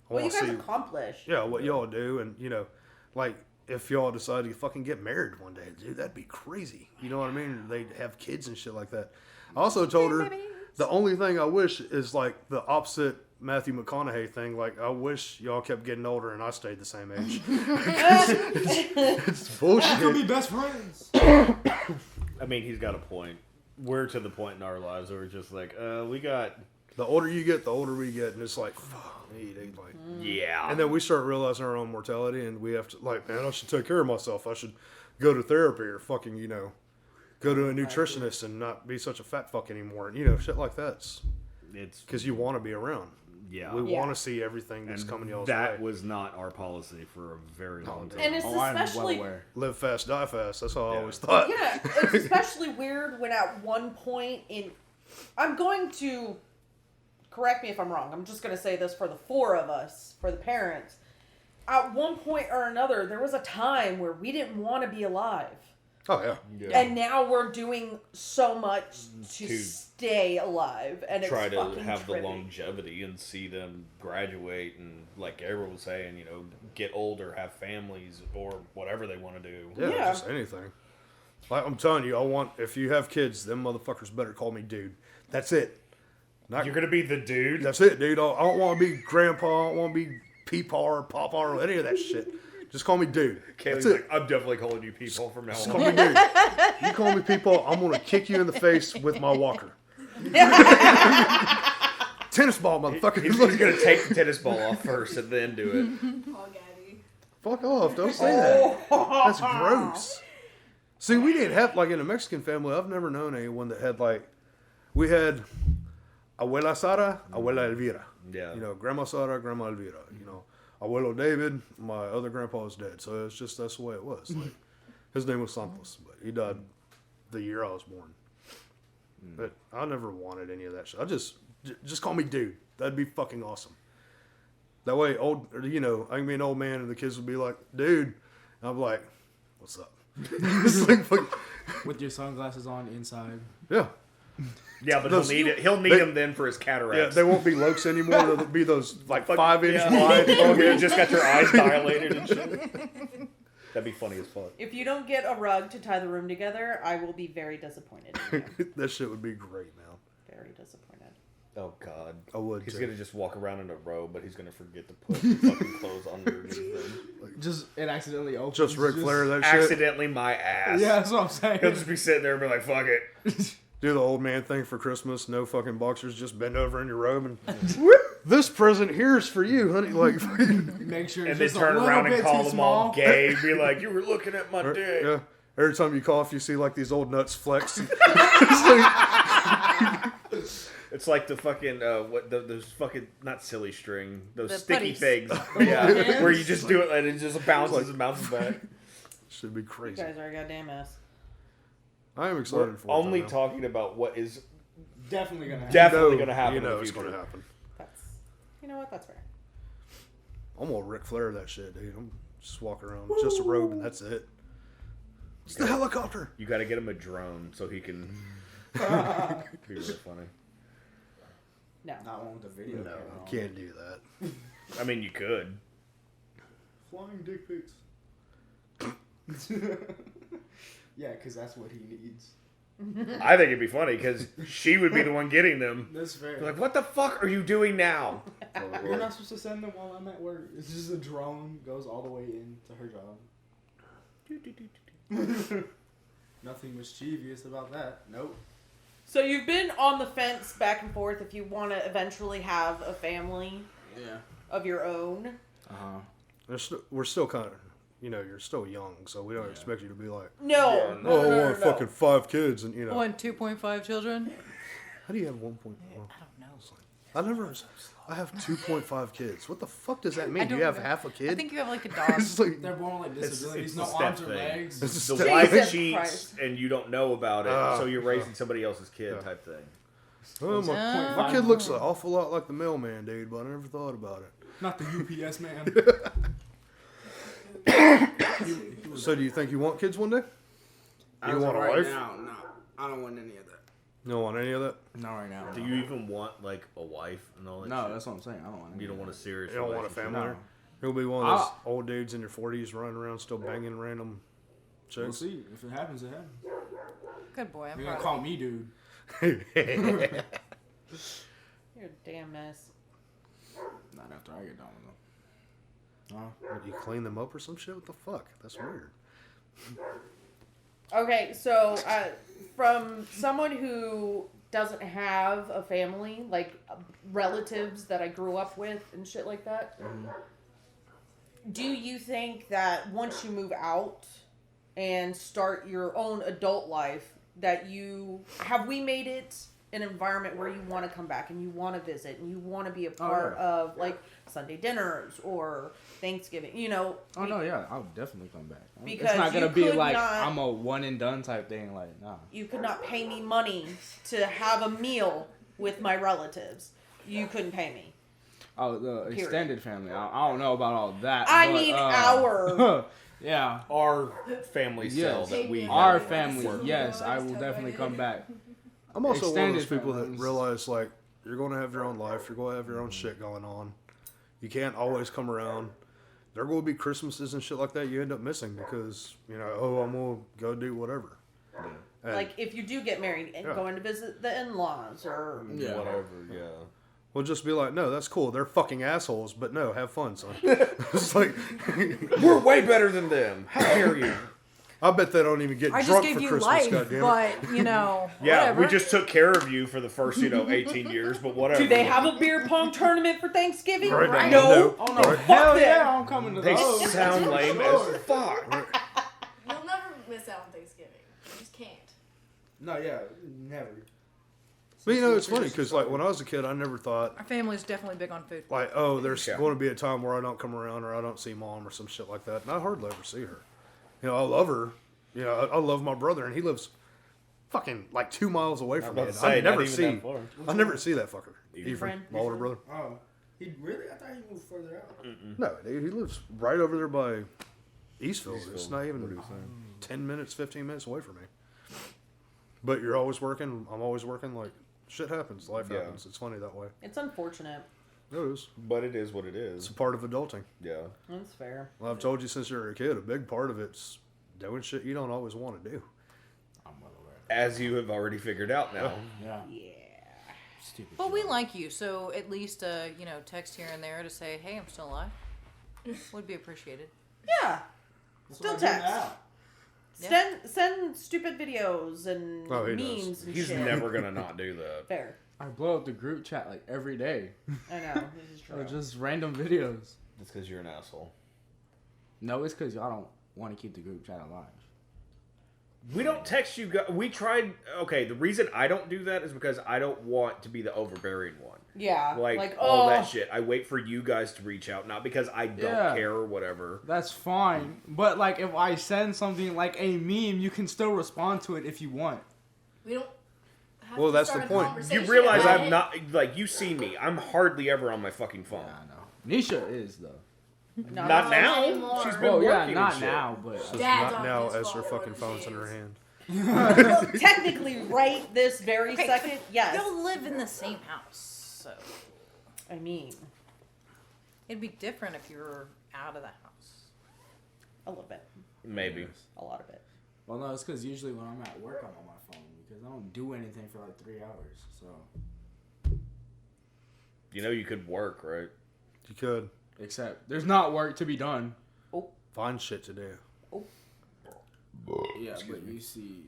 What you wanna guys see, accomplish. yeah, what y'all do, and you know, like if y'all decide to fucking get married one day, dude, that'd be crazy. You know what I mean? They'd have kids and shit like that. I also told her the only thing I wish is like the opposite Matthew McConaughey thing. Like, I wish y'all kept getting older and I stayed the same age. it's bullshit. We could be best friends. I mean, he's got a point. We're to the point in our lives where we're just like, we got... The older you get, the older we get, and it's like, fuck me, dude. Like, yeah. And then we start realizing our own mortality, and we have to, like, man, I should take care of myself. I should go to therapy or fucking, you know, go to a nutritionist and not be such a fat fuck anymore. And, you know, shit like that. It's because you want to be around. Yeah. We want to see everything that's coming y'all's way. That was not our policy for a very long time. And it's especially... Live fast, die fast. That's how I always thought. Yeah, it's especially weird when at one point in... I'm going to... Correct me if I'm wrong. I'm just going to say this for the four of us, for the parents. At one point or another, there was a time where we didn't want to be alive. Oh, yeah. And now we're doing so much to stay alive. And try it's to fucking have trippy. the longevity and see them graduate and, like Gabriel was saying, you know, get older, have families, or whatever they want to do. Yeah, just anything. Like, I'm telling you, if you have kids, them motherfuckers better call me dude. That's it. You're going to be the dude? That's it, dude. I don't want to be grandpa. I don't want to be peepaw or papa or any of that shit. Just call me dude. Kaylee's That's it. like, I'm definitely calling you people from now Just on. call me dude. You call me people, I'm going to kick you in the face with my walker. Tennis ball, motherfucker. He's going to take the tennis ball off first and then do it. Oh, Gabby. Fuck off. Don't say that. That's gross. See, we didn't have, like, in a Mexican family, I've never known anyone that had, like, we had Abuela Sara, Abuela Elvira. Yeah. You know, Grandma Sara, Grandma Elvira. You know, Abuelo David, my other grandpa was dead. So it's just, that's the way it was. Like, his name was Santos, but he died the year I was born. But I never wanted any of that shit. Just call me dude. That'd be fucking awesome. That way, I can be an old man and the kids would be like, dude. And I'm like, what's up? It's like, with your sunglasses on inside. yeah. Yeah, but he'll need them then for his cataracts. Yeah, they won't be lokes anymore. They'll be those like 5-inch yeah. wide. You just got your eyes dilated and shit. That'd be funny as fuck. If you don't get a rug to tie the room together, I will be very disappointed in you. That shit would be great, man. Very disappointed. Oh God, I would. He's too. gonna just walk around in a robe, but he's gonna forget to put fucking clothes underneath them. Just it accidentally opens. Just Ric Flair that shit. Accidentally, my ass. Yeah, that's what I'm saying. He'll just be sitting there and be like, "Fuck it." Do the old man thing for Christmas. No fucking boxers. Just bend over in your robe and this present here is for you, honey. Like, make sure. And then turn around and call them all gay. Be like, "You were looking at my dick." Yeah. Every time you cough, you see like these old nuts flex. It's like the fucking those fucking not silly string, those The sticky putties. things. Yeah, where you just do it and it just bounces and bounces back. Should be You crazy. guys are a goddamn mess. I am excited We're for only it. though. talking about what is definitely gonna happen. definitely going to happen. You know in the it's future. going to happen. That's, you know what? That's fair. I'm gonna Ric Flair that shit, dude. I'm just walking around with just a robe and that's it. It's the helicopter. You got to get him a drone so he can. Be really funny. No. Not one with the video. No, camera you on. can't do that. I mean, you could. Flying dick pics. Yeah, because that's what he needs. I think it'd be funny because she would be the one getting them. That's fair. Be like, what the fuck are you doing now? You're not supposed to send them while I'm at work. It's just a drone goes all the way into her job. Nothing mischievous about that. Nope. So you've been on the fence back and forth if you want to eventually have a family Yeah. of your own. We're still kind of, you're still young, so we don't expect you to be like, No. I want fucking 5 kids, and I want 2.5 children. How do you have 1.1? I don't know. I have 2.5 kids. What the fuck does that mean? I Do you don't have know. half a kid? I think you have like a dog. It's like, They're born with disabilities. it's No a step arms or thing. legs. it's The just wife Jesus cheats Christ. and you don't know about it, so you're raising somebody else's kid Yeah. type thing. oh, my kid looks an awful lot like the mailman, dude, but I never thought about it. Not the UPS man. So do you think you want kids one day? As You of want a right wife? now, no. I don't want any of that. You don't want any of that? Not right now. Do you even want like a wife and all that? No, shit? that's what I'm saying. I don't want any You don't of want a that. serious. You don't want a relationship? family? No. You'll be one of those old dudes in your 40s running around still banging random We'll chicks. see. If it happens, it happens. Good boy. I'm You're gonna proud. call me dude. You're a damn mess. Not after I get done with them. What, you clean them up or some shit? What the fuck? That's weird. Okay, so from someone who doesn't have a family, like relatives that I grew up with and shit like that, do you think that once you move out and start your own adult life, that we made it an environment where you want to come back and you want to visit and you want to be a part of like Sunday dinners or Thanksgiving, Oh no, yeah, I'll definitely come back. Because it's not gonna you be could like not- I'm a one and done type thing. Like, nah. You could not pay me money to have a meal with my relatives. You couldn't pay me. Oh, the extended family. I don't know about all that. I but, mean our. Yeah. Our family cell Yes. that we Our have family. worked Yes, I will definitely come back. I'm also one of those Extended people that families. realize, like, you're going to have your own life. You're going to have your own shit going on. You can't always come around. There will be Christmases and shit like that you end up missing because, I'm going to go do whatever. And, Like if you do get married and going to visit the in-laws or whatever. Yeah. we'll just be like, no, that's cool. They're fucking assholes, but no, have fun, son. It's like, We're way better than them. How dare you? I bet they don't even get I just drunk gave for you Christmas, life, goddammit. but Yeah, whatever. we just took care of you for the first, 18 years, but whatever. do they have a beer pong tournament for Thanksgiving? Right. No. Oh no, Right. hell them. yeah, I'm coming to They those. sound lame as fuck. You'll never miss out on Thanksgiving. You just can't. No, yeah, never. But it's funny because, like, when I was a kid, I never thought, Our family's definitely big on food. like, oh, there's Yeah. going to be a time where I don't come around or I don't see mom or some shit like that. And I hardly ever see her. I love her. I love my brother, and he lives fucking like 2 miles away from me. about to say, I never not even see. that far. I never see that fucker. Your friend? my older brother. Oh, he really? I thought he moved further out. No, dude, he lives right over there by Eastville. It's not even. 10 minutes, 15 minutes away from me. But you're always working. I'm always working. Like, shit happens. Life happens. It's funny that way. It's unfortunate. It is. But it is what it is. It's a part of adulting. Yeah. That's fair. Well, I've told you since you were a kid, a big part of it's doing shit you don't always want to do. I'm well aware. As you have already figured out now. Yeah. Stupid. But we like you, so at least text here and there to say, "Hey, I'm still alive," would be appreciated. Yeah. Still text. Send stupid videos and memes and He's shit. never gonna not do that. Fair. I blow up the group chat like every day. I know. This is true. Just random videos. It's because you're an asshole. No, it's because y'all don't want to keep the group chat alive. We don't text you guys. We tried. Okay, the reason I don't do that is because I don't want to be the overbearing one. Yeah. Like all that shit. I wait for you guys to reach out, not because I don't care or whatever. That's fine. But, like, if I send something like a meme, you can still respond to it if you want. We don't have Well, to that's start the point. You realize I'm not, like, you see me. I'm hardly ever on my fucking phone. Yeah, I know. Nisha is, though. Not now. Anymore. She's been working not and shit. now, but... Not now as her fucking phone's in her hand. Well, technically, right this very second, yes. You'll live in the same house, so... I mean... It'd be different if you were out of the house. A little bit. Maybe. A lot of it. Well, no, it's because usually when I'm at work, I'm on my phone. Because I don't do anything for like 3 hours, so... You know you could work, right? You could. Except, there's not work to be done. Oh. Find shit to do. Oh. Yeah, but you see...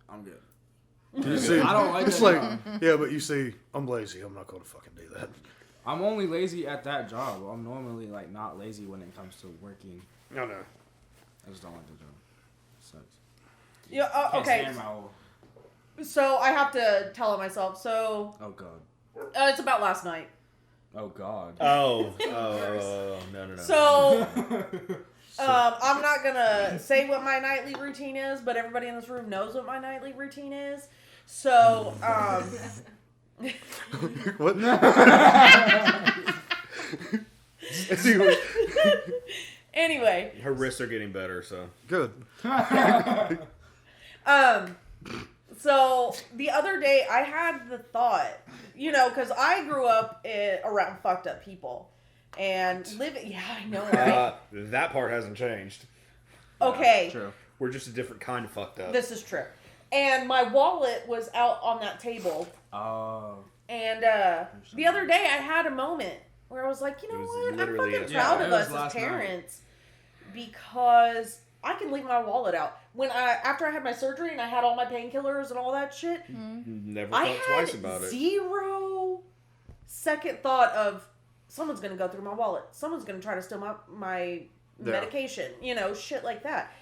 I'm good. You see, I don't like it's that like, job. yeah, but you see, I'm lazy. I'm not going to fucking do that. I'm only lazy at that job. I'm normally like not lazy when it comes to working. No. I just don't like the job. It sucks. Yeah. Can't Okay. stand my old... So I have to tell it myself. So Oh god. it's about last night. Oh god. Oh, no. So I'm not gonna say what my nightly routine is, but everybody in this room knows what my nightly routine is. So What? Anyway. Her wrists are getting better, so. Good. So the other day I had the thought, because I grew up around fucked up people. And yeah, I know, right? That part hasn't changed. Okay. True. We're just a different kind of fucked up. This is true. And my wallet was out on that table. Oh. And the other day I had a moment where I was like, you know what? I'm literally fucking it. proud Yeah, of it was us as last parents because I can leave my wallet out. After I had my surgery and I had all my painkillers and all that shit, Never I thought had twice about it. 0 second thought of someone's gonna go through my wallet. Someone's gonna try to steal my medication. Shit like that.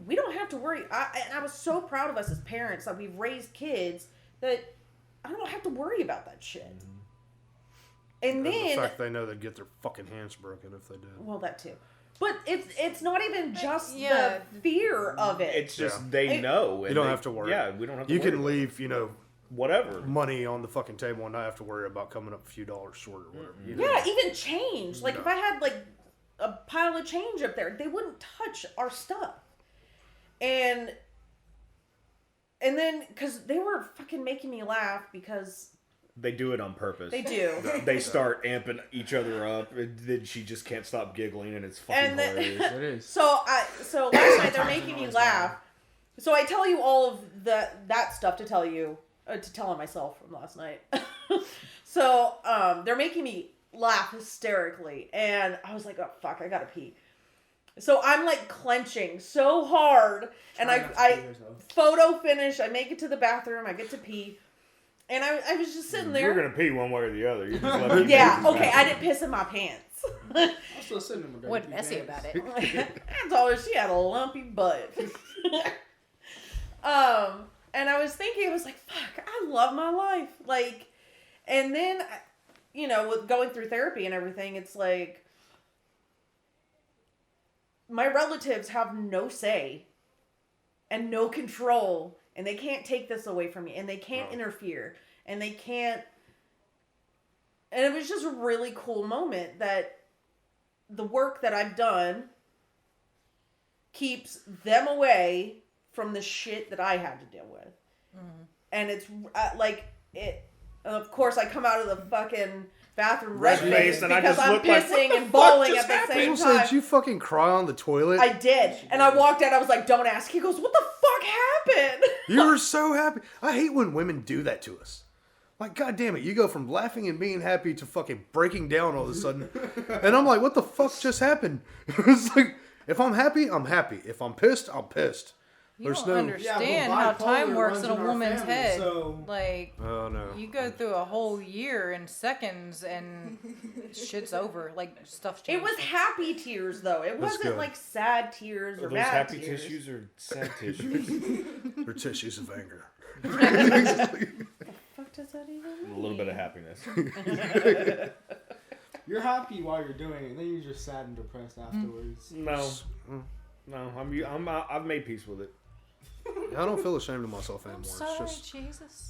We don't have to worry. I was so proud of us as parents that we've raised kids that I don't have to worry about that shit. And then the fact they know they'd get their fucking hands broken if they did. Well, that too. But it's not even just Yeah. the fear of it. It's just they know. And You don't they- have to worry. Yeah, we don't have to You worry can about leave, whatever. money on the fucking table and not have to worry about coming up a few dollars short or whatever. Yeah, even change. Like if I had like a pile of change up there, they wouldn't touch our stuff. And then because they were fucking making me laugh because They do it on purpose. they do. They start amping each other up, and then she just can't stop giggling, and it's fucking And then- hilarious. It is. So last night they're making me laugh. So I tell you all of that stuff to tell you to tell on myself from last night. So they're making me laugh hysterically, and I was like, oh fuck, I gotta pee. So I'm like clenching so hard, and I photo finish. I make it to the bathroom. I get to pee, and I was just sitting there. You're gonna pee one way or the other. You just let me Yeah, pee. okay. I didn't piss in my pants. I'm still sitting in my What messy about it? I told her she had a lumpy butt. And I was thinking, I was like, fuck, I love my life. Like, and then, with going through therapy and everything, it's like, my relatives have no say and no control, and they can't take this away from me, and they can't interfere, and they can't, and it was just a really cool moment that the work that I've done keeps them away from the shit that I had to deal with. And it's of course I come out of the fucking bathroom red-faced because I'm pissing and bawling at the same time. Did you fucking cry on the toilet? I did. And I walked out, I was like, don't ask. He goes, what the fuck happened? You were so happy. I hate when women do that to us. Like, God damn it, you go from laughing and being happy to fucking breaking down all of a sudden. And I'm like, what the fuck just happened? It's like, if I'm happy, I'm happy. If I'm pissed, I'm pissed. You don't understand how time works in a woman's head. Oh, no. You go through a whole year in seconds and shit's over. Like, stuff's changed. It was happy tears, though. It wasn't like sad tears or bad happy tears. tissues or sad tissues? They're tissues of anger. What the fuck does that even mean? A little bit of happiness. You're happy while you're doing it, then you're just sad and depressed afterwards. No, I've made peace with it. I don't feel ashamed of myself anymore. Sorry, It's just Jesus.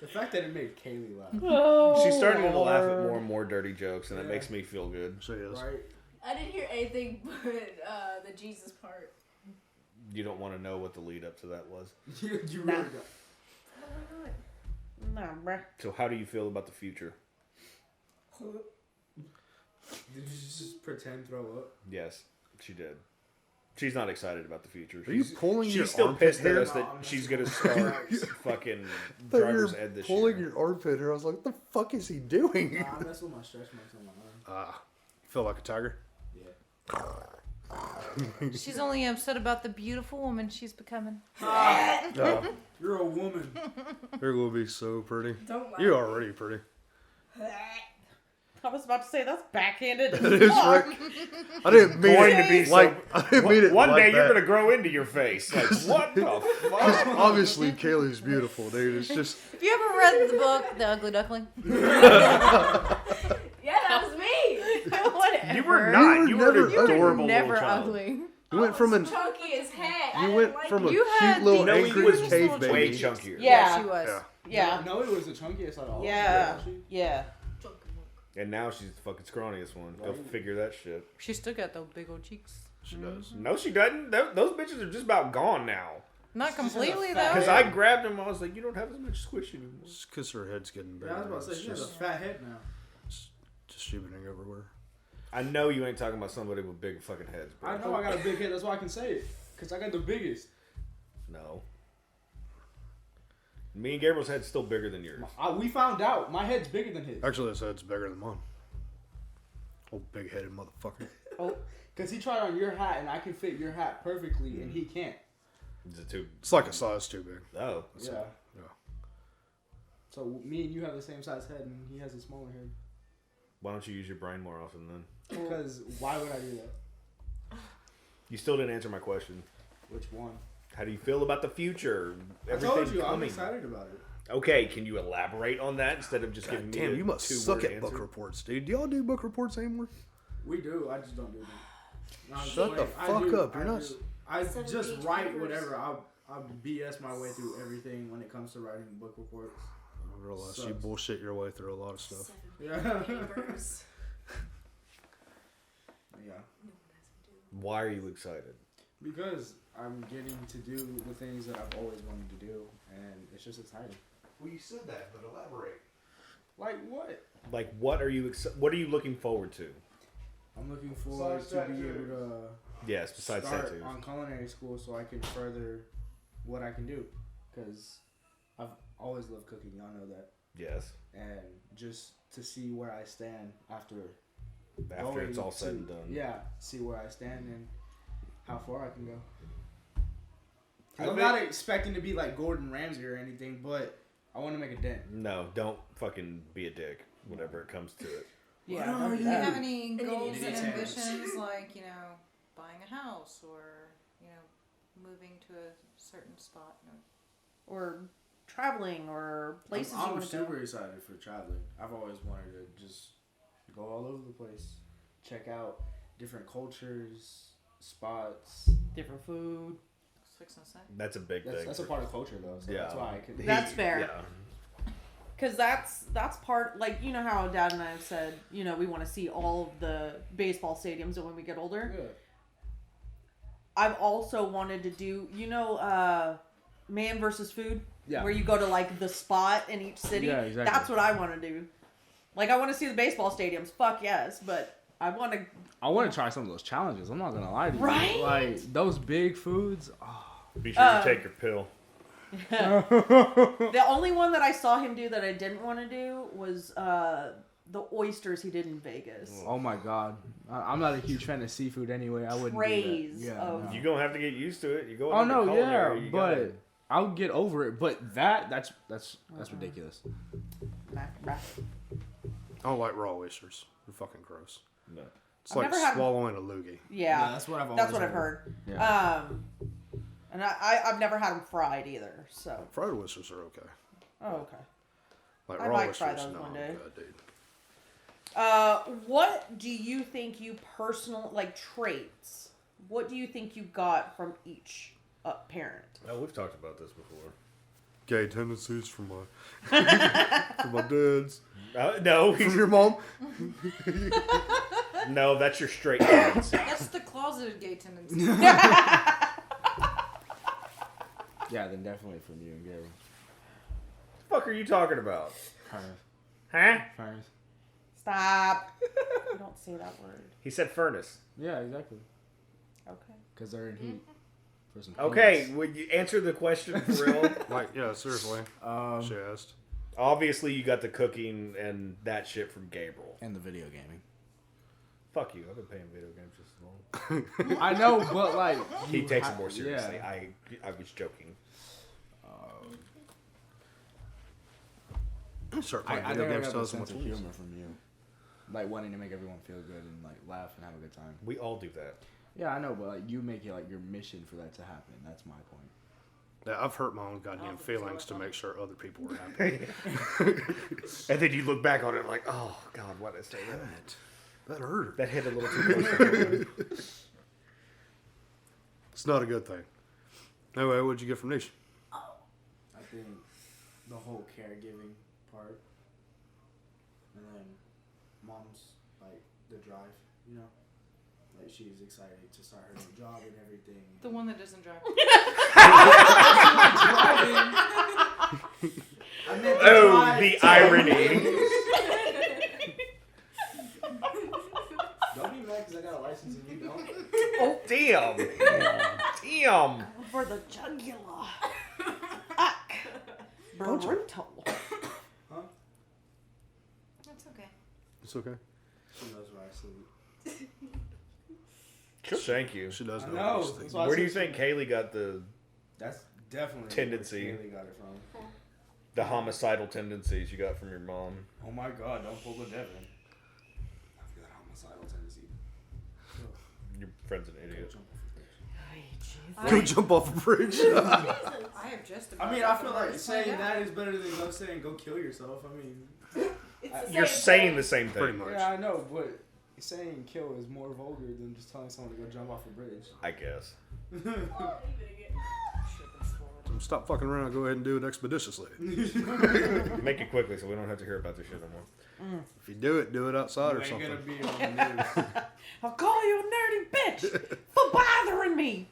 The fact that it made Kaylee laugh. She's starting to laugh at more and more dirty jokes, and it makes me feel good. She is. Right? I didn't hear anything but the Jesus part. You don't want to know what the lead up to that was. You really don't. Nah, bruh. So how do you feel about the future? Did you just pretend throw up? Yes, she did. She's not excited about the future. Are you pulling your She's still armpit pissed at hair? us that she's going to start fucking driver's ed this year. Pulling your armpit hair. I was like, what the fuck is he doing? Nah, that's what my stretch marks on my arm. Feel like a tiger? Yeah. She's only upset about the beautiful woman she's becoming. You're a woman. You're going to be so pretty. Don't lie. You're already pretty. I was about to say, that's backhanded as It is fuck. right. I didn't mean it like I didn't mean it One like day you're that. going to grow into your face. Like, what the fuck? Obviously, Kaylee's beautiful, dude. It's just... Have you ever read the book, The Ugly Duckling? Yeah, that was me. Whatever. You were not. You were an You were adorable never little child. ugly. You went from an... Chunky as heck. You went from a You cute had little the angry cutest cave little baby. Way chunkier. Yeah. She was. Yeah. No, it was the chunkiest out of all. Yeah. of them, Yeah. And now she's the fucking scrawniest one. Go figure that shit. She still got those big old cheeks. She does. No, she doesn't. Those bitches are just about gone now. Not completely, Because though. I grabbed them, I was like, you don't have as much squish anymore. It's because her head's getting bigger. Yeah, I was about to say, she has a fat head now. Distributing everywhere. I know you ain't talking about somebody with big fucking heads, bro. I know I got a big head, that's why I can say it. Because I got the biggest. No. Me and Gabriel's head's still bigger than yours. We found out. My head's bigger than his. Actually, his head's bigger than mine. Old big-headed motherfucker. Oh, because he tried on your hat, and I can fit your hat perfectly, and he can't. Is it too? It's like a size too big. Oh. Yeah. So me and you have the same size head, and he has a smaller head. Why don't you use your brain more often then? Because why would I do that? You still didn't answer my question. Which one? How do you feel about the future? I told you, I'm excited about it. Okay, can you elaborate on that instead of just giving me Damn, a you must two-word suck at answer? book reports, dude. Do y'all do book reports anymore? We do. I just don't do them. No, I'm Shut just the playing. fuck up. You're I not... do. I 7 just page write papers. whatever. I'll BS my way through everything when it comes to writing book reports. I realize you Sucks. bullshit your way through a lot of stuff. 7 Yeah. papers. Yeah. Why are you excited? Because I'm getting to do the things that I've always wanted to do, and it's just exciting. Well, you said that, but elaborate. Like what? Like, what are you looking forward to? I'm looking forward to be able to Yes, besides start tattoos. on culinary school so I can further what I can do. Because I've always loved cooking, y'all know that. Yes. And just to see where I stand after It's all said and done. Yeah, see where I stand and how far I can go. I I'm think- not expecting to be like Gordon Ramsay or anything, but I want to make a dent. No, don't fucking be a dick whenever it comes to it. Yeah. What are Do you? you have any goals need and to be ambitions, like, buying a house or, moving to a certain spot? No. Or traveling or places you I'm want to super go. excited for traveling. I've always wanted to just go all over the place, check out different cultures, spots. Different food. Fixing to say. That's a big thing. That's a part of culture though, so Yeah. that's why I could. That's fair. Yeah. Because that's part, like, you know how Dad and I have said, you know, we want to see all of the baseball stadiums when we get older. Yeah. I've also wanted to do, you know, Man versus Food? Yeah. Where you go to, like, the spot in each city? Yeah, exactly. That's what I want to do. Like, I want to see the baseball stadiums. Fuck yes. But I want to try some of those challenges. I'm not going to lie to you. Right? Like, those big foods. Oh. Be sure to take your pill. The only one that I saw him do that I didn't want to do was the oysters he did in Vegas. Oh my god, I'm not a huge fan of seafood anyway. I wouldn't Praise do that. of- No. You're gonna have to get used to it. You go. Oh no, culinary, yeah, you but gotta- I'll get over it. But that's ridiculous. Nah. I don't like raw oysters. They're fucking gross. No. It's I've like never had- swallowing a loogie. Yeah, that's what I've heard. Yeah. And I've never had them fried either. So. Fried oysters are okay. Oh, okay. Like I raw might oysters, try those no, one day. God, dude. What do you think you traits? What do you think you got from each parent? Oh, we've talked about this before. Gay tendencies from my from my dad's. No, From your mom. No, that's your straight tendency. That's the closeted gay tendency. Yeah, then definitely from you and Gary. What the fuck are you talking about? Furnace. Huh? Furnace. Stop. You don't say that word. He said furnace. Yeah, exactly. Okay. Because they're in heat. For some Okay, peanuts. would you answer the question for real? Like, yeah, seriously. She asked. Obviously, you got the cooking and that shit from Gabriel. And the video gaming. Fuck you. I've been playing video games just as long. I know, but like He you takes ha- it more seriously. Yeah. I was joking. Start I playing think video I games. got Tell the us how sense much of we use. humor from you, like wanting to make everyone feel good and like laugh and have a good time. We all do that. Yeah, I know, but like you make it like your mission for that to happen. That's my point. Yeah, I've hurt my own goddamn feelings to make sure other people were happy. And then you look back on it like, oh God, what did I say that? That hurt. That hit a little too close to home. It's not a good thing. Anyway, what'd you get from Neish? I think the whole caregiving part, and then mom's like the drive, you know, like she's excited to start her new job and everything. The one that doesn't drive. Oh, the irony. Don't be mad because I got a license and you don't. Oh, damn. Damn. For the jugular. Brutal. Huh? That's okay. It's okay. She knows where I sleep. Thank you. She does I know. know. these things. That's why I Where do you said think Kaylee got the That's definitely Tendency. where Kaylee got it from. homicidal tendencies you got from your mom? Oh my God! Don't pull the Devin. I've got homicidal tendency. Your friend's an idiot. Go jump off a bridge. I have just about I mean, I feel like saying that is better than go saying go kill yourself. I mean, You're saying the same thing. Pretty much. yeah, I know, but saying kill is more vulgar than just telling someone to go jump off a bridge. I guess. Stop fucking around. Go ahead and do it expeditiously. Make it quickly so we don't have to hear about this shit no more. If you do it outside You or ain't something. gonna be on the news. I'll call you a nerdy bitch for bothering me.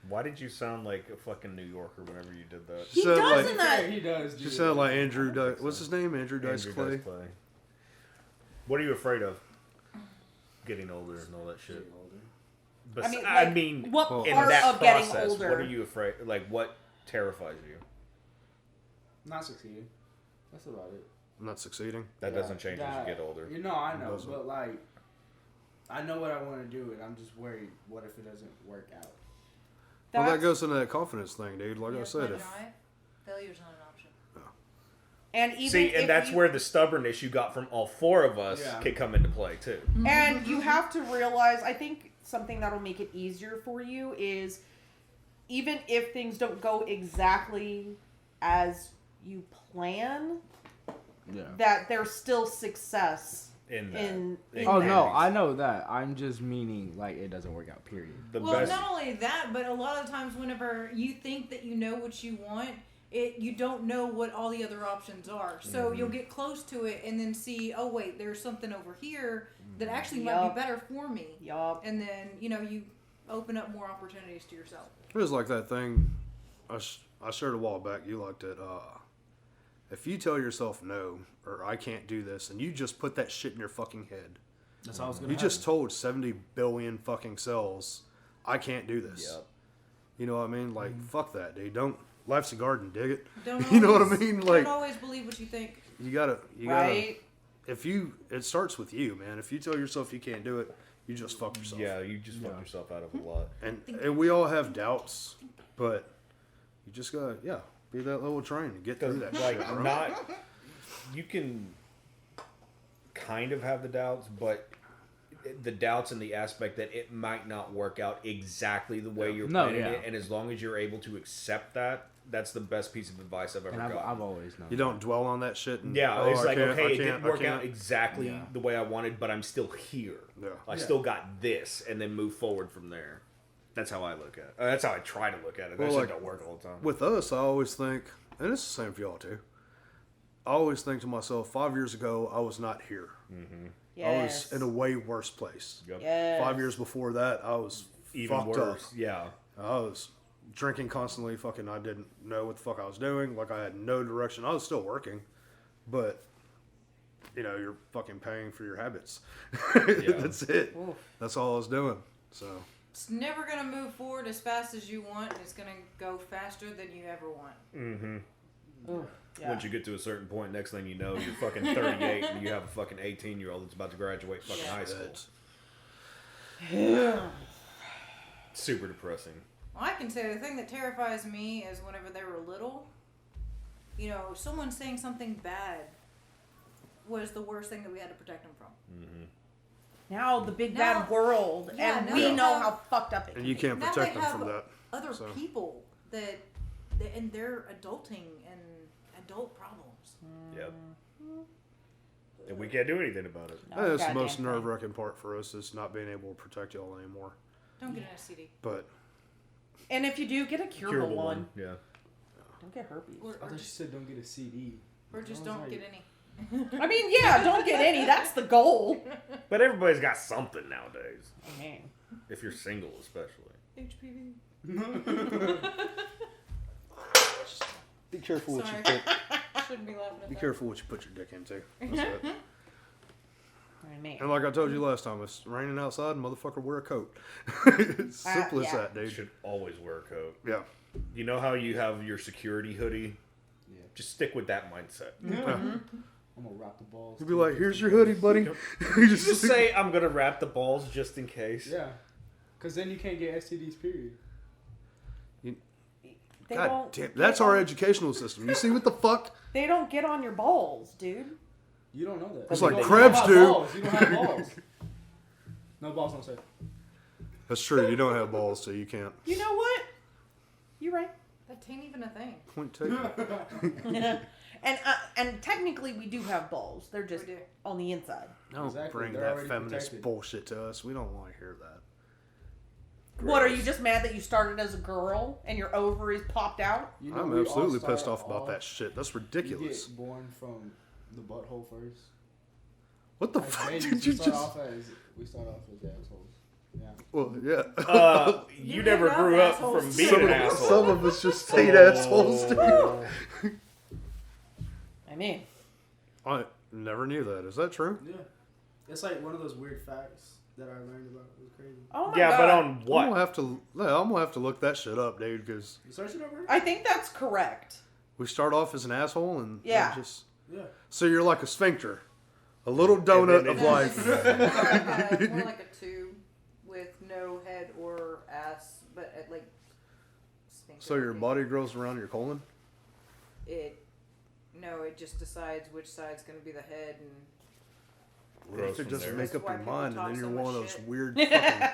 Why did you sound like a fucking New Yorker whenever you did that? He Sound does like- in that. He does. She sounded like Andrew Dice. What's his name? Andrew Dice Andrew Clay. Dice What are you afraid of? Getting older and all that shit. But I mean, what in part that of getting process, older? what are you afraid? Like, what terrifies you? Not succeeding. That's about it. I'm not succeeding. That doesn't change as you get older. You know, I know, Doesn't. but like, I know what I want to do, and I'm just worried. What if it doesn't work out? Well, that That's- goes into that confidence thing, dude. Like I said, if Failure's not an option. And even See, if and that's you, where the stubbornness you got from all four of us Yeah. can come into play too. And you have to realize, I think something that'll make it easier for you is even if things don't go exactly as you plan, Yeah. that there's still success In that. in Oh that. no, I know that. I'm just meaning like it doesn't work out. Period. The Well, best. not only that, but a lot of times whenever you think that you know what you want, you don't know what all the other options are. So you'll get close to it and then see, oh wait, there's something over here that actually might be better for me. Yup. And then, you open up more opportunities to yourself. It was like that thing I shared a while back. You liked it. If you tell yourself no, or I can't do this, and you just put that shit in your fucking head. That's how it's gonna You just told 70 billion fucking cells, I can't do this. Yep. You know what I mean? Like, fuck that, dude. Life's a garden, dig it. Don't You know what I mean? Like, don't always believe what you think. you gotta, Right? it starts with you, man. If you tell yourself you can't do it, you just fuck yourself. Yeah, you just fuck yourself out of a lot. And we all have doubts, but you just gotta, be that little train and get through that Like, shit, bro. you can kind of have the doubts, but the doubts in the aspect that it might not work out exactly the way you're planning it, and as long as you're able to accept that, that's the best piece of advice I've ever gotten. I've always known. You don't dwell on that shit. And, It's like, okay, it didn't work can't. out exactly the way I wanted, but I'm still here. Yeah. I still got this, and then move forward from there. That's how I look at it. That's how I try to look at it. That shit don't work all the time. With us, I always think, and it's the same for y'all too, I always think to myself, 5 years ago, I was not here. Mm-hmm. Yes. I was in a way worse place. Yep. Yes. 5 years before that, I was Even fucked worse. up. Yeah. I was drinking constantly. Fucking, I didn't know what the fuck I was doing. Like, I had no direction. I was still working, but you're fucking paying for your habits. That's it. Oof. That's all I was doing. So It's never going to move forward as fast as you want, and it's going to go faster than you ever want. Mm-hmm. Oof. Yeah. Once you get to a certain point, next thing you know, you're fucking 38 and you have a fucking 18-year-old that's about to graduate fucking high school. Super depressing. Well, I can say the thing that terrifies me is whenever they were little, someone saying something bad was the worst thing that we had to protect them from. Mm-hmm. Now the big bad world, and now we they know have- how fucked up it and can you be. can't Now protect they them have from that. Other So. people and they're adulting and adult problems. Yep. And we can't do anything about it. No, That's the goddamn most thing. nerve-wracking part for us is not being able to protect y'all anymore. Don't get an STD. But And if you do, get a curable one. Yeah. Don't get herpes. Or I thought you said don't get a CD. or just I was don't like- get any. I mean, yeah, don't get any. That's the goal. But everybody's got something nowadays. I mean, If you're single, especially. HPV. be careful what Sorry. you put. Shouldn't be laughing at Be that. careful what you put your dick into. That's it. I mean, And like I told you last time, it's raining outside, motherfucker, wear a coat. It's simple as yeah. that, You dude. should always wear a coat. Yeah. You know how you have your security hoodie? Yeah. Just stick with that mindset. I'm gonna rock the balls. You'd be like, here's your hoodie, buddy. You Just say, I'm going to wrap the balls just in case. Yeah. Because then you can't get STDs, period. they God don't. damn, get that's our on- educational system. You see what the fuck? They don't get on your balls, dude. You don't know that. It's You like don't- crabs you do. don't have balls. You don't have balls. No balls, no say. That's true. You don't have balls, so you can't. You know what? You're right. That ain't even a thing. Point taken. And technically, we do have balls. They're just We do. on the inside. Don't Exactly, bring they're that already feminist protected. bullshit to us. We don't want to hear that. What, are you just mad that you started as a girl and your ovaries popped out? You know, I'm we all absolutely start pissed off about off- that shit. That's You ridiculous. get born from the butthole first. What the As fuck babies, did you we start just? off as assholes. Yeah. Well, yeah. You You never have grew up assholes from too. being some, an of, asshole. some of us just stayed assholes too. I mean, I never knew that. Is that true? Yeah. It's like one of those weird facts that I learned about. It was crazy. oh my Yeah, god. but on I'm what? gonna have to. Yeah, I'm gonna have to look that shit up, dude. Because You search it over? I think that's correct. we start off as an asshole and Yeah. then just. Yeah. So you're like a sphincter, a little donut of then life. More like a tube with no head or ass, but sphincter So your looking. body grows around your colon. It just decides which side's going to be the head, and You Grows could from just there. make That's up why your people mind, and talk then you're so one of much those shit. weird fucking.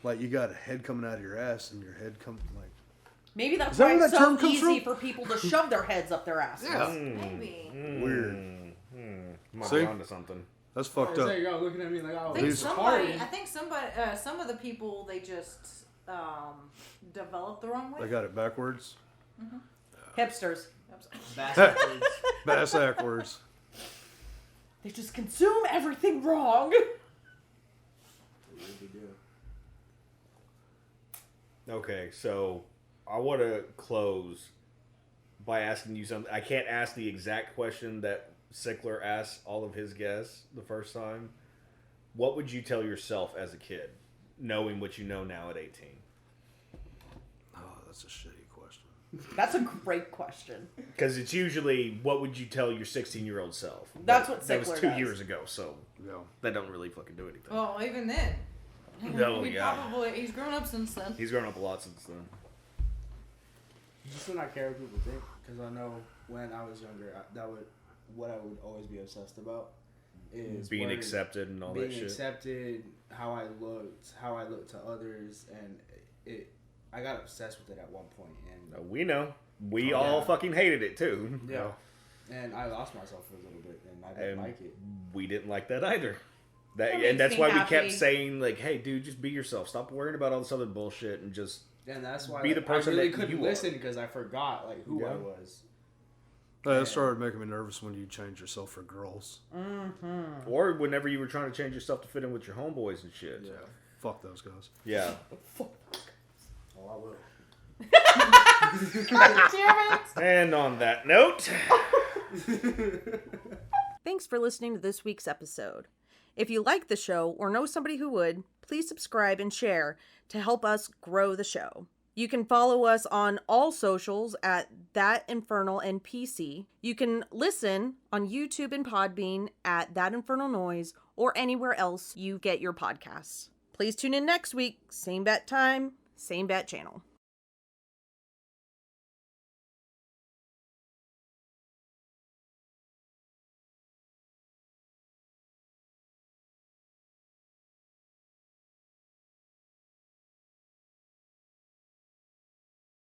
Like you got a head coming out of your ass, and your head comes like. Maybe that's Is that why where it's that so term comes easy from? for people to shove their heads up their asses. Yeah. maybe. Weird. Might See? be onto something. That's fucked Is up. that y'all looking at me like, oh, I think These- somebody. Some of the people they just develop the wrong way. They got it backwards. Hipsters. Bass backwards. They just consume everything wrong. Okay, so I want to close by asking you something. I can't ask the exact question that Sickler asked all of his guests the first time. What would you tell yourself as a kid, knowing what you know now at 18? Oh, that's a shitty question. That's a great question. Because it's usually, what would you tell your 16-year-old self? That's what Sickler That was 2 does. years ago, so that don't really fucking do anything. Well, even then. No, He's grown up since then. He's grown up a lot since then. Just to not care what people think, because I know when I was younger, what I would always be obsessed about is being accepted and all that shit. Being accepted, how I looked to others, and I got obsessed with it at one point. And we know. We all fucking hated it too. Yeah. And I lost myself for a little bit, and I didn't like it. We didn't like that either. That that's why happy. we kept saying, like, hey, dude, just be yourself. Stop worrying about all this other bullshit and just that's why be the person I really that couldn't you listen because I forgot who I was. That started making me nervous when you change yourself for girls. Mm-hmm. Or whenever you were trying to change yourself to fit in with your homeboys and shit. Yeah. Fuck those guys. Yeah. Oh, I will. And on that note, thanks for listening to this week's episode. If you like the show or know somebody who would, please subscribe and share to help us grow the show. You can follow us on all socials at That Infernal NPC. You can listen on YouTube and Podbean at That Infernal Noise or anywhere else you get your podcasts. Please tune in next week. Same bat time, same bat channel.